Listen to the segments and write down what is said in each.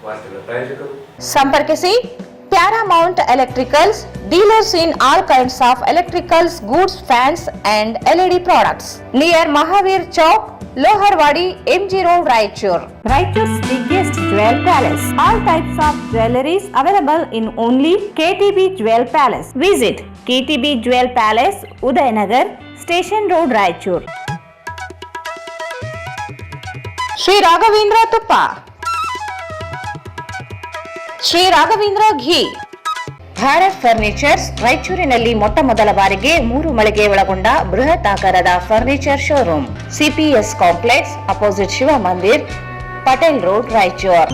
ವಾರ್ತೆಗಳ ಪ್ರಾಯೋಜಕರು ಸಂಪರ್ಕಿಸಿ Paramount Electricals, dealers in all kinds of electricals, goods, fans and LED products. Near Mahavir Chowk, Loharwadi, MG Road, Raichur. Raichur's biggest jewel palace. All types of jewelries available in only KTB Jewel Palace. Visit KTB Jewel Palace, Udayanagar, Station Road, Raichur. Sri Raghavendra Tuppa, Shri Raghavendra ghee, Bharat furnitures ರಾಯಚೂರಿನಲ್ಲಿ ಮೊಟ್ಟ ಮೊದಲ ಬಾರಿಗೆ 3 ಮಳಿಗೆ ಒಳಗೊಂಡ ಬೃಹತ್ ಆಕಾರದ furniture showroom, CPS complex opposite Shiva Mandir, Patel road, Raichur.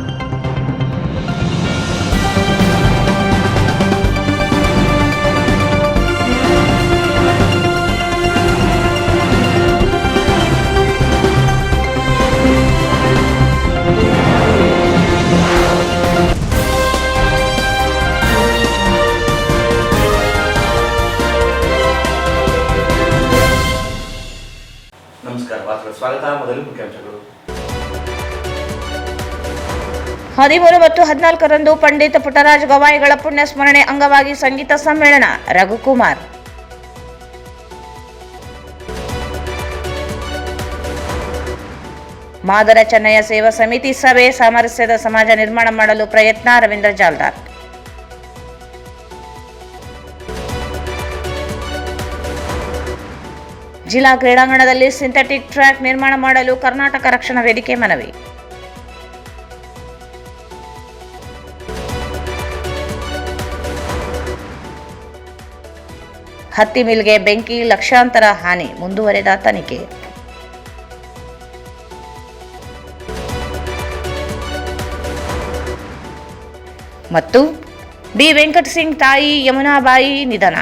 ನಮಸ್ಕಾರ. ವಾರ್ತೆಗಳ ಸ್ವಾಗತ. ಮೊದಲು ಮುಖ್ಯಾಂಶಗಳು. 13 ಮತ್ತು 14ರಂದು ಪಂಡಿತ್ ಪುಟ್ಟರಾಜ ಗವಾಯಿಗಳ ಪುಣ್ಯ ಸ್ಮರಣೆ ಅಂಗವಾಗಿ ಸಂಗೀತ ಸಮ್ಮೇಳನ, ರಘುಕುಮಾರ್. ಮಾದರ ಚೆನ್ನಯ್ಯ ಸೇವಾ ಸಮಿತಿ ಸಭೆ, ಸಾಮರಸ್ಯದ ಸಮಾಜ ನಿರ್ಮಾಣ ಮಾಡಲು ಪ್ರಯತ್ನ, ರವೀಂದ್ರ ಜಾಲ್ದಾರ್. ಜಿಲ್ಲಾ ಕ್ರೀಡಾಂಗಣದಲ್ಲಿ ಸಿಂಥೆಟಿಕ್ ಟ್ರ್ಯಾಕ್ ನಿರ್ಮಾಣ ಮಾಡಲು ಕರ್ನಾಟಕ ರಕ್ಷಣಾ ವೇದಿಕೆ ಮನವಿ. ಹತ್ತಿ ಮಿಲ್ಗೆ ಬೆಂಕಿ, ಲಕ್ಷಾಂತರ ಹಾನಿ, ಮುಂದುವರೆದ ತನಿಖೆ. ಮತ್ತು ಬಿ ವೆಂಕಟ ಸಿಂಗ್ ತಾಯಿ ಯಮುನಾಬಾಯಿ ನಿಧನ.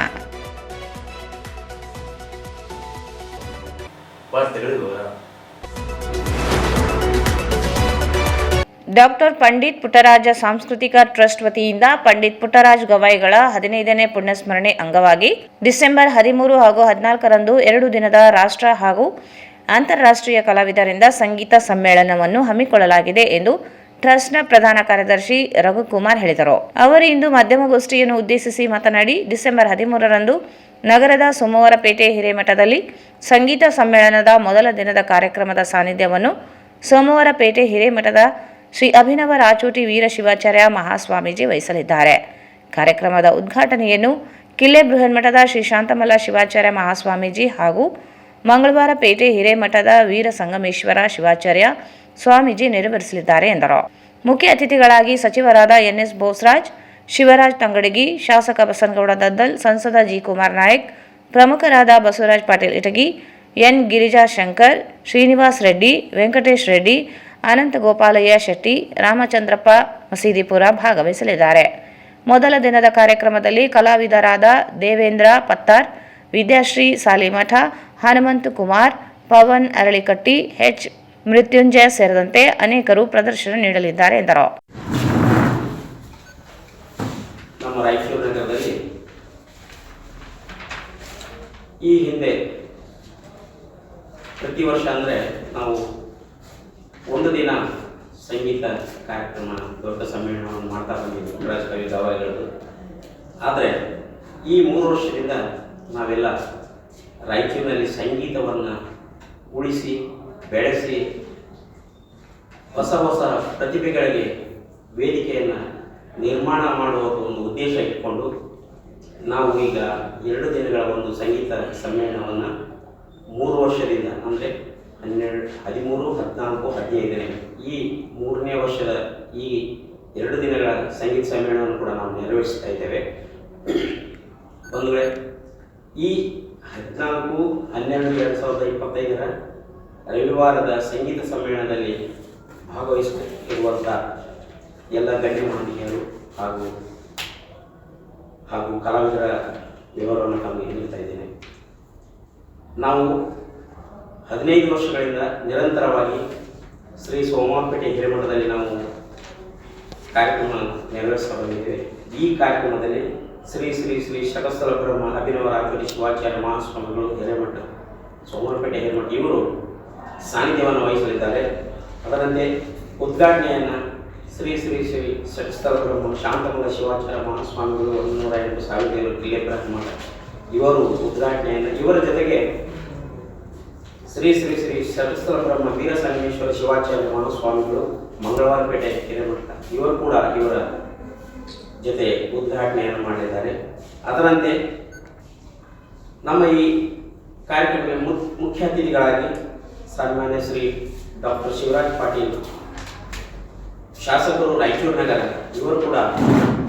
ಡಾಕ್ಟರ್ ಪಂಡಿತ್ ಪುಟ್ಟರಾಜ ಸಾಂಸ್ಕೃತಿಕ ಟ್ರಸ್ಟ್ ವತಿಯಿಂದ ಪಂಡಿತ್ ಪುಟ್ಟರಾಜ ಗವಾಯಿಗಳ 15ನೇ ಪುಣ್ಯಸ್ಮರಣೆ ಅಂಗವಾಗಿ ಡಿಸೆಂಬರ್ 13 ಹಾಗೂ 14ರಂದು 2 ದಿನದ ರಾಷ್ಟ್ರ ಹಾಗೂ ಅಂತಾರಾಷ್ಟ್ರೀಯ ಕಲಾವಿದರಿಂದ ಸಂಗೀತ ಸಮ್ಮೇಳನವನ್ನು ಹಮ್ಮಿಕೊಳ್ಳಲಾಗಿದೆ ಎಂದು ಟ್ರಸ್ಟ್ನ ಪ್ರಧಾನ ಕಾರ್ಯದರ್ಶಿ ರಘುಕುಮಾರ್ ಹೇಳಿದರು. ಅವರು ಇಂದು ಮಾಧ್ಯಮಗೋಷ್ಠಿಯನ್ನು ಉದ್ದೇಶಿಸಿ ಮಾತನಾಡಿ, ಡಿಸೆಂಬರ್ 13ರಂದು ನಗರದ ಸೋಮವಾರಪೇಟೆ ಹಿರೇಮಠದಲ್ಲಿ ಸಂಗೀತ ಸಮ್ಮೇಳನದ ಮೊದಲ ದಿನದ ಕಾರ್ಯಕ್ರಮದ ಸಾನ್ನಿಧ್ಯವನ್ನು ಸೋಮವಾರಪೇಟೆ ಹಿರೇಮಠದ ಶ್ರೀ ಅಭಿನವ ರಾಚೋಟಿ ವೀರ ಶಿವಾಚಾರ್ಯ ಮಹಾಸ್ವಾಮೀಜಿ ವಹಿಸಲಿದ್ದಾರೆ. ಕಾರ್ಯಕ್ರಮದ ಉದ್ಘಾಟನೆಯನ್ನು ಕಿಲ್ಲೆ ಬೃಹನ್ಮಠದ ಶ್ರೀ ಶಾಂತಮಲ್ಲ ಶಿವಾಚಾರ್ಯ ಮಹಾಸ್ವಾಮೀಜಿ ಹಾಗೂ ಮಂಗಳವಾರಪೇಟೆ ಹಿರೇಮಠದ ವೀರ ಸಂಗಮೇಶ್ವರ ಶಿವಾಚಾರ್ಯ ಸ್ವಾಮೀಜಿ ನೆರವೇರಿಸಲಿದ್ದಾರೆ ಎಂದರು. ಮುಖ್ಯ ಅತಿಥಿಗಳಾಗಿ ಸಚಿವರಾದ ಎನ್ಎಸ್ ಬೋಸರಾಜ್, ಶಿವರಾಜ್ ತಂಗಡಗಿ, ಶಾಸಕ ಬಸನಗೌಡ ದದ್ದಲ್, ಸಂಸದ ಜಿ ಕುಮಾರ್ ನಾಯಕ್, ಪ್ರಮುಖರಾದ ಬಸವರಾಜ್ ಪಾಟೀಲ್ ಇಟಗಿ, ಎನ್ ಗಿರಿಜಾ ಶಂಕರ್, ಶ್ರೀನಿವಾಸ್ ರೆಡ್ಡಿ, ವೆಂಕಟೇಶ್ ರೆಡ್ಡಿ, ಅನಂತ ಗೋಪಾಲಯ್ಯ ಶೆಟ್ಟಿ, ರಾಮಚಂದ್ರಪ್ಪ ಮಸೀದಿಪುರ ಭಾಗವಹಿಸಲಿದ್ದಾರೆ. ಮೊದಲ ದಿನದ ಕಾರ್ಯಕ್ರಮದಲ್ಲಿ ಕಲಾವಿದರಾದ ದೇವೇಂದ್ರ ಪತ್ತಾರ್, ವಿದ್ಯಾಶ್ರೀ ಸಾಲಿಮಠ, ಹನುಮಂತ ಕುಮಾರ್, ಪವನ್ ಅರಳಿಕಟ್ಟಿ, ಎಚ್ ಮೃತ್ಯುಂಜಯ ಸೇರಿದಂತೆ ಅನೇಕರು ಪ್ರದರ್ಶನ ನೀಡಲಿದ್ದಾರೆ ಎಂದರು. ನಮ್ಮ ರಾಯಚೂರು ನಗರದಲ್ಲಿ ಈ ಹಿಂದೆ ಪ್ರತಿ ವರ್ಷ ಅಂದರೆ ನಾವು ಒಂದು ದಿನ ಸಂಗೀತ ಕಾರ್ಯಕ್ರಮ, ದೊಡ್ಡ ಸಮ್ಮೇಳನವನ್ನು ಮಾಡ್ತಾ ಬಂದಿದ್ವಿ ಪುಟ್ಟರಾಜ ಕವಿ ಗವಾಯಿಗಳದ್ದು. ಆದರೆ ಈ 3 ವರ್ಷದಿಂದ ನಾವೆಲ್ಲ ರಾಯಚೂರಿನಲ್ಲಿ ಸಂಗೀತವನ್ನು ಉಳಿಸಿ ಬೆಳೆಸಿ ಹೊಸ ಹೊಸ ಪ್ರತಿಭೆಗಳಿಗೆ ವೇದಿಕೆಯನ್ನು ನಿರ್ಮಾಣ ಮಾಡುವ ಒಂದು ಉದ್ದೇಶ ಇಟ್ಕೊಂಡು ನಾವು ಈಗ 2 ದಿನಗಳ ಒಂದು ಸಂಗೀತ ಸಮ್ಮೇಳನವನ್ನು 3 ವರ್ಷದಿಂದ ಅಂದರೆ 13, 14, 15ನೇ ಈ 3ನೇ ವರ್ಷದ ಈ 2 ದಿನಗಳ ಸಂಗೀತ ಸಮ್ಮೇಳನವನ್ನು ಕೂಡ ನಾವು ನೆರವೇರಿಸ್ತಾ ಇದ್ದೇವೆ. ಒಂದು ವೇಳೆ ಈ 14/12/2025 ರವಿವಾರದ ಸಂಗೀತ ಸಮ್ಮೇಳನದಲ್ಲಿ ಭಾಗವಹಿಸುತ್ತಿರುವಂಥ ಎಲ್ಲ ಗಣ್ಯಮಾನ್ಯರು ಹಾಗೂ ಕಲಾವಿದರ ವಿವರವನ್ನು ತಮಗೆ ನೀಡ್ತಾ ಇದ್ದೇನೆ. ನಾವು 15 ವರ್ಷಗಳಿಂದ ನಿರಂತರವಾಗಿ ಶ್ರೀ ಸೋಮವಾರಪೇಟೆ ಹಿರೇಮಠದಲ್ಲಿ ನಾವು ಕಾರ್ಯಕ್ರಮ ನೆರವೇರಿಸ್ತಾ ಬಂದಿದ್ದೇವೆ. ಈ ಕಾರ್ಯಕ್ರಮದಲ್ಲಿ ಶ್ರೀ ಶ್ರೀ ಶ್ರೀ ಶಕಸ್ಥಲ ಬ್ರಹ್ಮ ಅಭಿನವ ರಾಚೋಟಿ ಶಿವಾಚಾರ್ಯ ಮಹಾಸ್ವಾಮಿಗಳು ಹಿರೇಮಠ ಸೋಮವಾರಪೇಟೆ ಹಿರೇಮಠ ಇವರು ಸಾನ್ನಿಧ್ಯವನ್ನು ವಹಿಸಲಿದ್ದಾರೆ. ಅದರಂತೆ ಉದ್ಘಾಟನೆಯನ್ನು ಶ್ರೀ ಶ್ರೀ ಶ್ರೀ ಷಟ್ಸ್ಥಲ ಬ್ರಹ್ಮ ಶಾಂತಮಲ ಶಿವಾಚಾರ್ಯ ಮಹಾಸ್ವಾಮಿಗಳು 108 ಸಾವಿರ ಕಿಲೆ ಬ್ರಹ್ಮ ಇವರು ಉದ್ಘಾಟನೆಯನ್ನು, ಇವರ ಜೊತೆಗೆ ಶ್ರೀ ಶ್ರೀ ಶ್ರೀ ಷಟ್ಸ್ಥಲ ಬ್ರಹ್ಮ ವೀರಸಂಗಮೇಶ್ವರ ಶಿವಾಚಾರ್ಯ ಮಹಾಸ್ವಾಮಿಗಳು ಮಂಗಳವಾರಪೇಟೆ ಹಿರೇಮಠ ಇವರು ಕೂಡ ಇವರ ಜೊತೆ ಉದ್ಘಾಟನೆಯನ್ನು ಮಾಡಿದ್ದಾರೆ. ಅದರಂತೆ ನಮ್ಮ ಈ ಕಾರ್ಯಕ್ರಮಕ್ಕೆ ಮುಖ್ಯ ಅತಿಥಿಗಳಾಗಿ ಸನ್ಮಾನ್ಯ ಶ್ರೀ ಡಾಕ್ಟರ್ ಶಿವರಾಜ್ ಪಾಟೀಲ್ ಶಾಸಕರು ರಾಯಚೂರು ನಗರ ಇವರು ಕೂಡ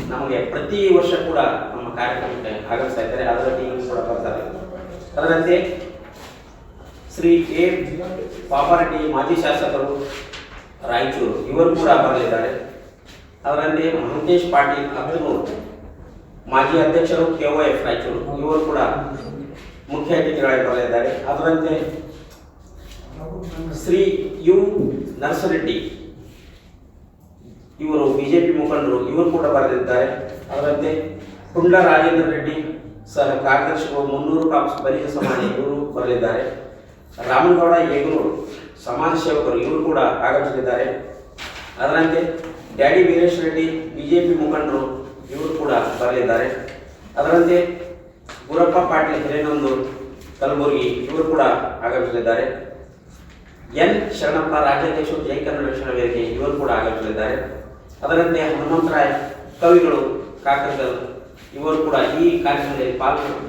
ನಮಗೆ ಪ್ರತಿ ವರ್ಷ ಕೂಡ ನಮ್ಮ ಕಾರ್ಯಕ್ರಮಕ್ಕೆ ಆಗಮಿಸ್ತಾ ಇದ್ದಾರೆ. ಅದರ ಟೀಮ್ ಕೂಡ ಬರ್ತಾರೆ. ಅದರಂತೆ ಶ್ರೀ ಕೆ ಪಾಪಾರೆಡ್ಡಿ ಮಾಜಿ ಶಾಸಕರು ರಾಯಚೂರು ಇವರು ಕೂಡ ಬರಲಿದ್ದಾರೆ. ಅದರಂತೆ ಮಹಂತೇಶ್ ಪಾಟೀಲ್ ಅಬ್ದೂರು ಮಾಜಿ ಅಧ್ಯಕ್ಷರು KOF ರಾಯಚೂರು ಇವರು ಕೂಡ ಮುಖ್ಯ ಅತಿಥಿಗಳಾಗಿ ಬರಲಿದ್ದಾರೆ. ಅದರಂತೆ ಶ್ರೀ ಯು ನರಸರೆಡ್ಡಿ ಇವರು BJP ಮುಖಂಡರು ಇವರು ಕೂಡ ಬರಲಿದ್ದಾರೆ. ಅದರಂತೆ ಕುಂಡ್ಲ ರಾಜೇಂದ್ರ ರೆಡ್ಡಿ ಸಹ ಕಾರ್ಯದರ್ಶಿಗಳು 300 ಕಾಪ್ಸ್ ಬಲಿಜ ಸಮಾಜ ಇವರು ಬರಲಿದ್ದಾರೆ. ರಾಮನಗೌಡ ಯೇಗೂರು ಸಮಾಜ ಸೇವಕರು ಇವರು ಕೂಡ ಆಗಮಿಸಲಿದ್ದಾರೆ. ಅದರಂತೆ ಡ್ಯಾಡಿ ವೀರೇಶ್ ರೆಡ್ಡಿ BJP ಮುಖಂಡರು ಇವರು ಕೂಡ ಬರಲಿದ್ದಾರೆ. ಅದರಂತೆ ಗುರಪ್ಪ ಪಾಟೀಲ್ ಹಿರೇನಂದೂರು ಕಲಬುರಗಿ ಇವರು ಕೂಡ ಆಗಮಿಸಲಿದ್ದಾರೆ. ಎನ್ ಶರಣಪ್ಪ ರಾಜ್ಯಾಧ್ಯಕ್ಷರು ಜೈ ಕನ್ನಡ ರಕ್ಷಣಾ ವೇದಿಕೆ ಇವರು ಕೂಡ ಆಗಮಿಸಲಿದ್ದಾರೆ. ಅದರಂತೆ ಹನುಮಂತರಾಯ ಕವಿಗಳು ಕಾಕರ್ಗಲ್ ಇವರು ಕೂಡ ಈ ಕಾರ್ಯಕ್ರಮದಲ್ಲಿ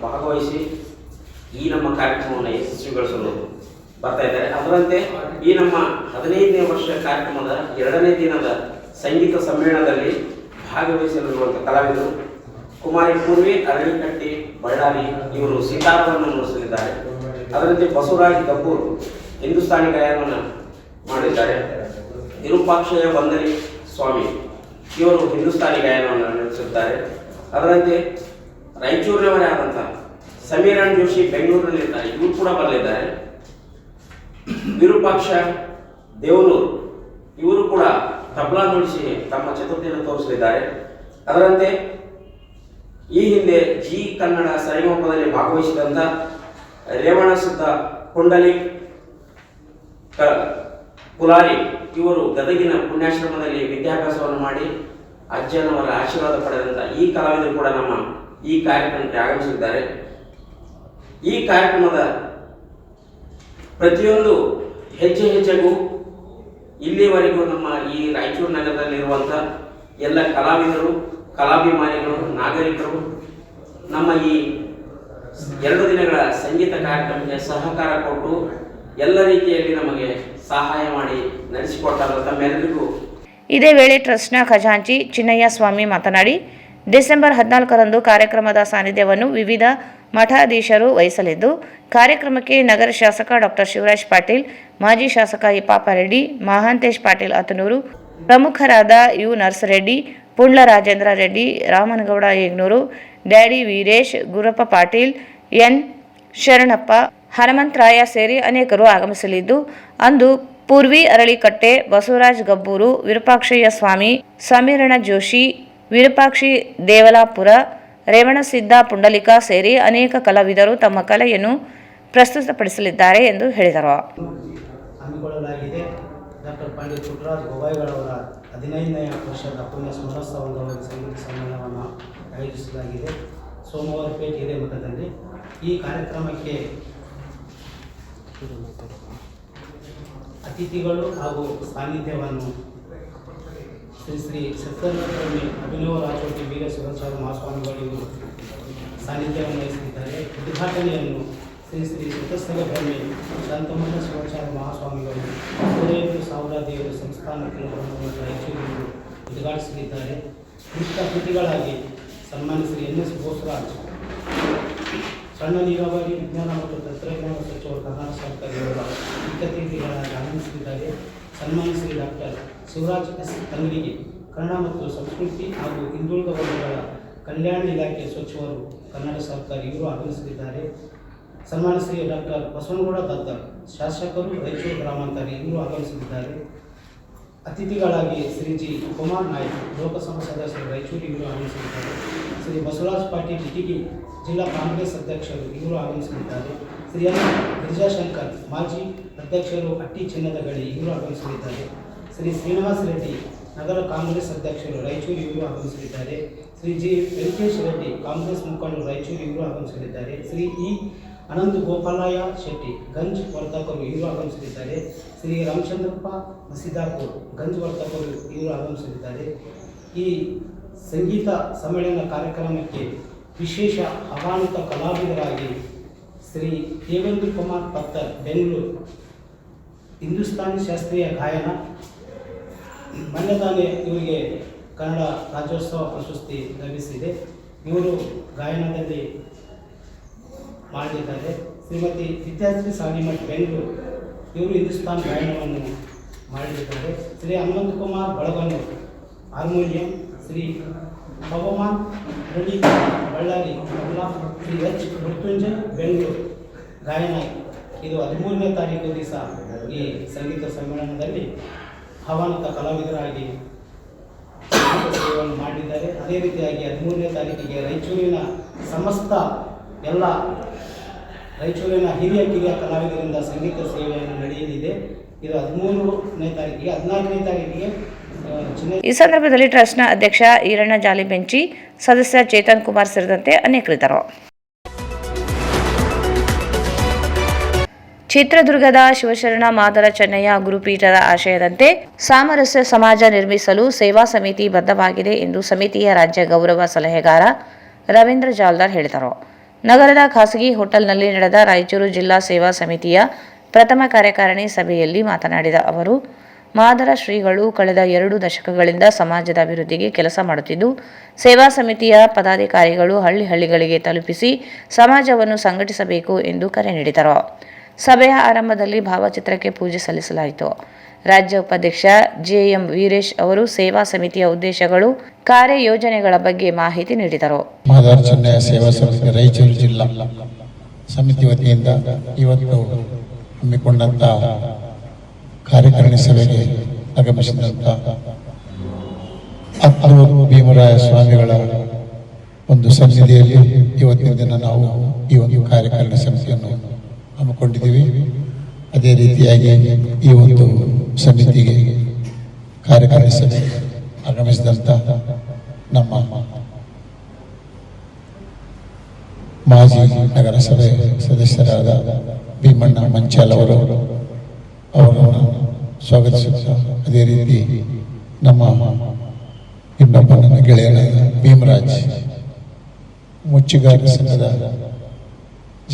ಭಾಗವಹಿಸಿ ಈ ನಮ್ಮ ಕಾರ್ಯಕ್ರಮವನ್ನು ಯಶಸ್ವಿಗೊಳಿಸಲು ಬರ್ತಾ ಇದ್ದಾರೆ. ಅದರಂತೆ ಈ ನಮ್ಮ 15ನೇ ವರ್ಷ ಕಾರ್ಯಕ್ರಮದ 2ನೇ ದಿನದ ಸಂಗೀತ ಸಮ್ಮೇಳನದಲ್ಲಿ ಭಾಗವಹಿಸಲಿರುವಂಥ ಕಲಾವಿದರು ಕುಮಾರಿ ಪೂರ್ವಿ ಅರಳಿಕಟ್ಟಿ ಬಳ್ಳಾರಿ ಇವರು ಸಿತಾರವನ್ನು ನುಡಿಸಲಿದ್ದಾರೆ. ಅದರಂತೆ ಬಸವರಾಜ್ ಗಬ್ಬೂರ್ ಹಿಂದೂಸ್ತಾನಿ ಗಾಯನವನ್ನು ಮಾಡಿದ್ದಾರೆ. ವಿರೂಪಾಕ್ಷಯ್ಯ ವಂದರಿ ಸ್ವಾಮಿ ಇವರು ಹಿಂದೂಸ್ತಾನಿ ಗಾಯನವನ್ನು ನಡೆಸುತ್ತಾರೆ. ಅದರಂತೆ ರಾಯಚೂರಿನವರೇ ಆದಂಥ ಸಮೀರಣ್ ಜೋಶಿ ಬೆಂಗಳೂರಿನಲ್ಲಿದ್ದಾರೆ ಇವರು ಕೂಡ ಬರಲಿದ್ದಾರೆ. ವಿರೂಪಾಕ್ಷ ದೇವನೂರು ಇವರು ಕೂಡ ತಬಲಾ ನುಡಿಸಿ ತಮ್ಮ ಚತುರ್ಥಿಯನ್ನು ತೋರಿಸಲಿದ್ದಾರೆ. ಅದರಂತೆ ಈ ಹಿಂದೆ ಜಿ ಕನ್ನಡ ಸರಿಗಮಪದಲ್ಲಿ ಭಾಗವಹಿಸಿದಂಥ ರೇವಣಸಿದ್ಧ ಕುಂಡಲಿ ಕುಲಾರಿ ಇವರು ಗದಗಿನ ಪುಣ್ಯಾಶ್ರಮದಲ್ಲಿ ವಿದ್ಯಾಭ್ಯಾಸವನ್ನು ಮಾಡಿ ಅಜ್ಜನವರ ಆಶೀರ್ವಾದ ಪಡೆದಂಥ ಈ ಕಲಾವಿದರು ಕೂಡ ನಮ್ಮ ಈ ಕಾರ್ಯಕ್ರಮಕ್ಕೆ ಆಗಮಿಸಿದ್ದಾರೆ. ಈ ಕಾರ್ಯಕ್ರಮದ ಪ್ರತಿಯೊಂದು ಹೆಜ್ಜೆಗೂ ಇಲ್ಲಿವರೆಗೂ ನಮ್ಮ ಈ ರಾಯಚೂರು ನಗರದಲ್ಲಿರುವಂಥ ಎಲ್ಲ ಕಲಾವಿದರು, ಕಲಾಭಿಮಾನಿಗಳು, ನಾಗರಿಕರು ನಮ್ಮ ಈ 2 ದಿನಗಳ ಸಂಗೀತ ಕಾರ್ಯಕ್ರಮಕ್ಕೆ ಸಹಕಾರ ಕೊಟ್ಟು ಎಲ್ಲ ರೀತಿಯಲ್ಲಿ ನಮಗೆ ಸಹಾಯ ಮಾಡಿ ನಡೆಸಿಕೊಟ್ಟಾರ ತಮ್ಮೆಲ್ಲರಿಗೂ. ಇದೇ ವೇಳೆ ಟ್ರಸ್ಟ್ನ ಖಜಾಂಚಿ ಚಿನ್ನಯ್ಯ ಸ್ವಾಮಿ ಮಾತನಾಡಿ, ಡಿಸೆಂಬರ್ 14ರಂದು ಕಾರ್ಯಕ್ರಮದ ಸಾನ್ನಿಧ್ಯವನ್ನು ವಿವಿಧ ಮಠಾಧೀಶರು ವಹಿಸಲಿದ್ದು, ಕಾರ್ಯಕ್ರಮಕ್ಕೆ ನಗರ ಶಾಸಕ ಡಾಕ್ಟರ್ ಶಿವರಾಜ್ ಪಾಟೀಲ್, ಮಾಜಿ ಶಾಸಕ ಪಾಪಾರೆಡ್ಡಿ, ಮಹಾಂತೇಶ್ ಪಾಟೀಲ್ ಅತನೂರು, ಪ್ರಮುಖರಾದ U Narasareddy, Pundla Rajendra Reddy, Ramanagouda Yegur, Daddy Veeresh, Gurappa Patil, N Sharanappa, Hanumantharaya ಸೇರಿ ಅನೇಕರು ಆಗಮಿಸಲಿದ್ದು, ಅಂದು ಪೂರ್ವಿ ಅರಳಿಕಟ್ಟೆ, ಬಸವರಾಜ್ ಗಬ್ಬೂರು, ವಿರೂಪಾಕ್ಷಯ್ಯ ಸ್ವಾಮಿ, ಸಮೀರಣ ಜೋಶಿ, ವಿರೂಪಾಕ್ಷಿ ದೇವಲಾಪುರ, ರೇವಣಸಿದ್ಧ ಪುಂಡಲಿಕ ಸೇರಿ ಅನೇಕ ಕಲಾವಿದರು ತಮ್ಮ ಕಲೆಯನ್ನು ಪ್ರಸ್ತುತಪಡಿಸಲಿದ್ದಾರೆ ಎಂದು ಹೇಳಿದರು. ಹಮ್ಮಿಕೊಳ್ಳಲಾಗಿದೆ. ಡಾಕ್ಟರ್ ಪಂಡಿತ್ ಪುಟ್ಟರಾಜ ಗವಾಯಿಗಳವರ 15ನೇ ವರ್ಷದ ಪುಣ್ಯ ಸ್ಮರಣೋತ್ಸವದ ಸಂಗೀತ ಸಮ್ಮೇಳನವನ್ನು ಆಯೋಜಿಸಲಾಗಿದೆ ಸೋಮವಾರಪೇಟೆ ಹಿರೇಮಠದಲ್ಲಿ. ಈ ಕಾರ್ಯಕ್ರಮಕ್ಕೆ ಅತಿಥಿಗಳು ಹಾಗೂ ಸಾನ್ನಿಧ್ಯವನ್ನು ಶ್ರೀ ಶ್ರೀ ಸತ್ಯನಾರಾಯಣ ಅಭಿನವ ರಾಜೋಟಿ ವೀರ ಶಿವಾಚಾರ್ಯ ಮಹಾಸ್ವಾಮಿಗಳು ಸಾನ್ನಿಧ್ಯವನ್ನು ವಹಿಸಿದ್ದಾರೆ. ಉದ್ಘಾಟನೆಯನ್ನು ಶ್ರೀ ಶ್ರೀ ಷಟ್ಸ್ಥಲ ಬ್ರಹ್ಮೆ ಶಾಂತಮಲ್ಲ ಶಿವಾಚಾರ್ಯ ಮಹಾಸ್ವಾಮಿಗಳು 105,000 ದೇವರ ಸಂಸ್ಥಾನ ಕೇಂದ್ರವನ್ನು ರಾಯಚೂರಿನಲ್ಲಿ ಉದ್ಘಾಟಿಸಲಿದ್ದಾರೆ. ಮುಖ್ಯ ಅತಿಥಿಗಳಾಗಿ ಸನ್ಮಾನ್ಯ ಶ್ರೀ NS ಬೋಸರಾಜ್ ಸಣ್ಣ ನೀರಾವರಿ ವಿಜ್ಞಾನ ಮತ್ತು ತಂತ್ರಜ್ಞಾನ ಸಚಿವರು ಕರ್ನಾಟಕ ಸರ್ಕಾರದವರ ಮುಖ್ಯ ಅತಿಥಿಗಳಾಗಿ ಆಗಮಿಸಲಿದ್ದಾರೆ. ಸನ್ಮಾನ್ಯ ಶ್ರೀ ಡಾಕ್ಟರ್ ಶಿವರಾಜ್ S ತಂಗಡಿಗೆ ಕನ್ನಡ ಮತ್ತು ಸಂಸ್ಕೃತಿ ಹಾಗೂ ಹಿಂದುಳಿದ ವರ್ಗಗಳ ಕಲ್ಯಾಣ ಇಲಾಖೆ ಸಚಿವರು ಕರ್ನಾಟಕ ಸರ್ಕಾರ ಇವರು ಆಗಮಿಸಲಿದ್ದಾರೆ. ಸನ್ಮಾನ್ಯ ಶ್ರೀ ಡಾಕ್ಟರ್ ಬಸವನಗೌಡ ದತ್ತರ್ ಶಾಸಕರು ರಾಯಚೂರು ಗ್ರಾಮಾಂತರ ಇವರು ಆಗಮಿಸಲಿದ್ದಾರೆ. ಅತಿಥಿಗಳಾಗಿ ಶ್ರೀ ಜಿ ಕುಮಾರ್ ನಾಯ್ಕ ಲೋಕಸಭಾ ಸದಸ್ಯರು ರಾಯಚೂರು ಇವರು ಆಗಮಿಸಲಿದ್ದಾರೆ. ಶ್ರೀ ಬಸವರಾಜ್ ಪಾಟೀಲ್ ಇಟಗಿ ಜಿಲ್ಲಾ ಕಾಂಗ್ರೆಸ್ ಅಧ್ಯಕ್ಷರು ಇವರು ಆಗಮಿಸಲಿದ್ದಾರೆ. ಶ್ರೀ ಎನ್ ಗಿರಿಜಾಶಂಕರ್ ಮಾಜಿ ಅಧ್ಯಕ್ಷರು ಅಟ್ಟಿ ಚಿನ್ನದ ಗಡಿ ಇವರು ಆಗಮಿಸಲಿದ್ದಾರೆ. ಶ್ರೀ ಶ್ರೀನಿವಾಸ ರೆಡ್ಡಿ ನಗರ ಕಾಂಗ್ರೆಸ್ ಅಧ್ಯಕ್ಷರು ರಾಯಚೂರು ಇವರು ಆಗಮಿಸಲಿದ್ದಾರೆ. ಶ್ರೀ ಜಿ ವೆಂಕಟೇಶ್ ರೆಡ್ಡಿ ಕಾಂಗ್ರೆಸ್ ಮುಖಂಡರು ರಾಯಚೂರು ಇವರು ಆಗಮಿಸಲಿದ್ದಾರೆ. ಶ್ರೀ ಇ ಅನಂತ ಗೋಪಾಲಯ್ಯ ಶೆಟ್ಟಿ ಗಂಜ್ ವರ್ತಕರು ಇವರು ಆಗಮಿಸಲಿದ್ದಾರೆ. ಶ್ರೀ ರಾಮಚಂದ್ರಪ್ಪ ಮಸಿದಾಪುರ್ ಗಂಜ್ ವರ್ತಕರು ಇವರು ಆಗಮಿಸಲಿದ್ದಾರೆ. ಈ ಸಂಗೀತ ಸಮ್ಮೇಳನ ಕಾರ್ಯಕ್ರಮಕ್ಕೆ ವಿಶೇಷ ಆಹ್ವಾನಿತ ಕಲಾವಿದರಾಗಿ ಶ್ರೀ ದೇವೇಂದ್ರ ಕುಮಾರ್ ಪತ್ತರ್ ಬೆಂಗಳೂರು ಹಿಂದೂಸ್ತಾನಿ ಶಾಸ್ತ್ರೀಯ ಗಾಯನ, ಮೊನ್ನೆ ಇವರಿಗೆ ಕನ್ನಡ ರಾಜ್ಯೋತ್ಸವ ಪ್ರಶಸ್ತಿ ಲಭಿಸಿದೆ. ಇವರು ಗಾಯನದಲ್ಲಿ ಮಾಡಲಿದ್ದಾರೆ. ಶ್ರೀಮತಿ ವಿದ್ಯಾಶ್ರೀ ಸಾಲಿಮಠ್ ಬೆಂಗಳೂರು ಇವರು ಹಿಂದೂಸ್ತಾನ್ ಗಾಯನವನ್ನು ಮಾಡಲಿದ್ದಾರೆ. ಶ್ರೀ ಹನುಮಂತ ಕುಮಾರ್ ಬಳಗನೂರು ಹಾರ್ಮೋನಿಯಂ, ಶ್ರೀ ಭಗವಾನ್ ರೆಡ್ಡಿ ಬಳ್ಳಾರಿ ತಬಲಾ, ಶ್ರೀ ಎಚ್ ಮೃತ್ಯುಂಜಯ್ ಬೆಂಗಳೂರು ಗಾಯನ. ಇದು 13ನೇ ತಾರೀಕು ದಿವಸ ಈ ಸಂಗೀತ ಸಮ್ಮೇಳನದಲ್ಲಿ ಆಹ್ವಾನಿತ ಕಲಾವಿದರಾಗಿ ಸೇವೆಯನ್ನು ಮಾಡಿದ್ದಾರೆ. ಅದೇ ರೀತಿಯಾಗಿ 13ನೇ ತಾರೀಕಿಗೆ ರಾಯಚೂರಿನ ಸಮಸ್ತ ಎಲ್ಲ ರಾಯಚೂರಿನ ಹಿರಿಯ ಕಲಾವಿದರಿಂದ ಸಂಗೀತ ಸೇವೆಯನ್ನು ನಡೆಯಲಿದೆ. ಇದು 13ನೇ ತಾರೀಕಿಗೆ. 14ನೇ ತಾರೀಕಿಗೆ ಈ ಸಂದರ್ಭದಲ್ಲಿ ಟ್ರಸ್ಟ್ನ ಅಧ್ಯಕ್ಷ ಈರಣ್ಣ ಜಾಲಿ ಬೆಂಚಿ, ಸದಸ್ಯ ಚೇತನ್ ಕುಮಾರ್ ಸೇರಿದಂತೆ ಅನೇಕರಿದ್ದರು. ಚಿತ್ರದುರ್ಗದ ಶಿವಶರಣ ಮಾದರ ಚೆನ್ನಯ್ಯ ಗುರುಪೀಠದ ಆಶಯದಂತೆ ಸಾಮರಸ್ಯ ಸಮಾಜ ನಿರ್ಮಿಸಲು ಸೇವಾ ಸಮಿತಿ ಬದ್ಧವಾಗಿದೆ ಎಂದು ಸಮಿತಿಯ ರಾಜ್ಯ ಗೌರವ ಸಲಹೆಗಾರ ರವೀಂದ್ರ ಜಾಲ್ದಾರ್ ಹೇಳಿದರು. ನಗರದ ಖಾಸಗಿ ಹೋಟೆಲ್ನಲ್ಲಿ ನಡೆದ ರಾಯಚೂರು ಜಿಲ್ಲಾ ಸೇವಾ ಸಮಿತಿಯ ಪ್ರಥಮ ಕಾರ್ಯಕಾರಿಣಿ ಸಭೆಯಲ್ಲಿ ಮಾತನಾಡಿದ ಅವರು, ಮಾದರ ಶ್ರೀಗಳು ಕಳೆದ 2 ದಶಕಗಳಿಂದ ಸಮಾಜದ ಅಭಿವೃದ್ಧಿಗೆ ಕೆಲಸ ಮಾಡುತ್ತಿದ್ದು, ಸೇವಾ ಸಮಿತಿಯ ಪದಾಧಿಕಾರಿಗಳು ಹಳ್ಳಿಗಳಿಗೆ ತಲುಪಿಸಿ ಸಮಾಜವನ್ನು ಸಂಘಟಿಸಬೇಕು ಎಂದು ಕರೆ ನೀಡಿದರು. ಸಭೆಯ ಆರಂಭದಲ್ಲಿ ಭಾವಚಿತ್ರಕ್ಕೆ ಪೂಜೆ ಸಲ್ಲಿಸಲಾಯಿತು. ರಾಜ್ಯ ಉಪಾಧ್ಯಕ್ಷ ಜೆಎಂ ವೀರೇಶ್ ಅವರು ಸೇವಾ ಸಮಿತಿಯ ಉದ್ದೇಶಗಳು, ಕಾರ್ಯಯೋಜನೆಗಳ ಬಗ್ಗೆ ಮಾಹಿತಿ ನೀಡಿದರು. ಮಾದಾರ ಚೆನ್ನಯ್ಯ ಸೇವಾ ಸಮಿತಿ ರಾಯಚೂರು ಜಿಲ್ಲಾ ಸಮಿತಿ ವತಿಯಿಂದ ಇವತ್ತು ಹಮ್ಮಿಕೊಂಡಂತ ಕಾರ್ಯಕಾರಿಣಿ ಸಭೆಗೆ ಆಗಮಿಸಿದಂತ ಅತ್ತೂರು ಭೀಮರಾಯ ಸ್ವಾಮಿಗಳ ಒಂದು ಸನ್ನಿಧಿಯಲ್ಲಿ ಇವತ್ತಿನ ದಿನ ನಾವು ಈ ಒಂದು ಕಾರ್ಯಕಾರಿಣಿ ಸಮಿತಿಯನ್ನು ಹಮ್ಮಿಕೊಂಡಿದ್ದೀವಿ. ಅದೇ ರೀತಿಯಾಗಿ ಈ ಒಂದು ಸಮಿತಿಗೆ ಕಾರ್ಯಕಾರಿಣಿ ಸಭೆ ಆಗಮಿಸಿದಂತ ನಮ್ಮ ಮಾಜಿ ನಗರಸಭೆ ಸದಸ್ಯರಾದ ಭೀಮಣ್ಣ ಮಂಚಾಲ್ ಅವರನ್ನು ಸ್ವಾಗತಿಸುತ್ತ, ಅದೇ ರೀತಿ ನಮ್ಮ ಇನ್ನೊಬ್ಬ ನನ್ನ ಗೆಳೆಯರಾದ ಭೀಮರಾಜ್ ಮುಚ್ಚಿಗಾರ ಸಂಘದ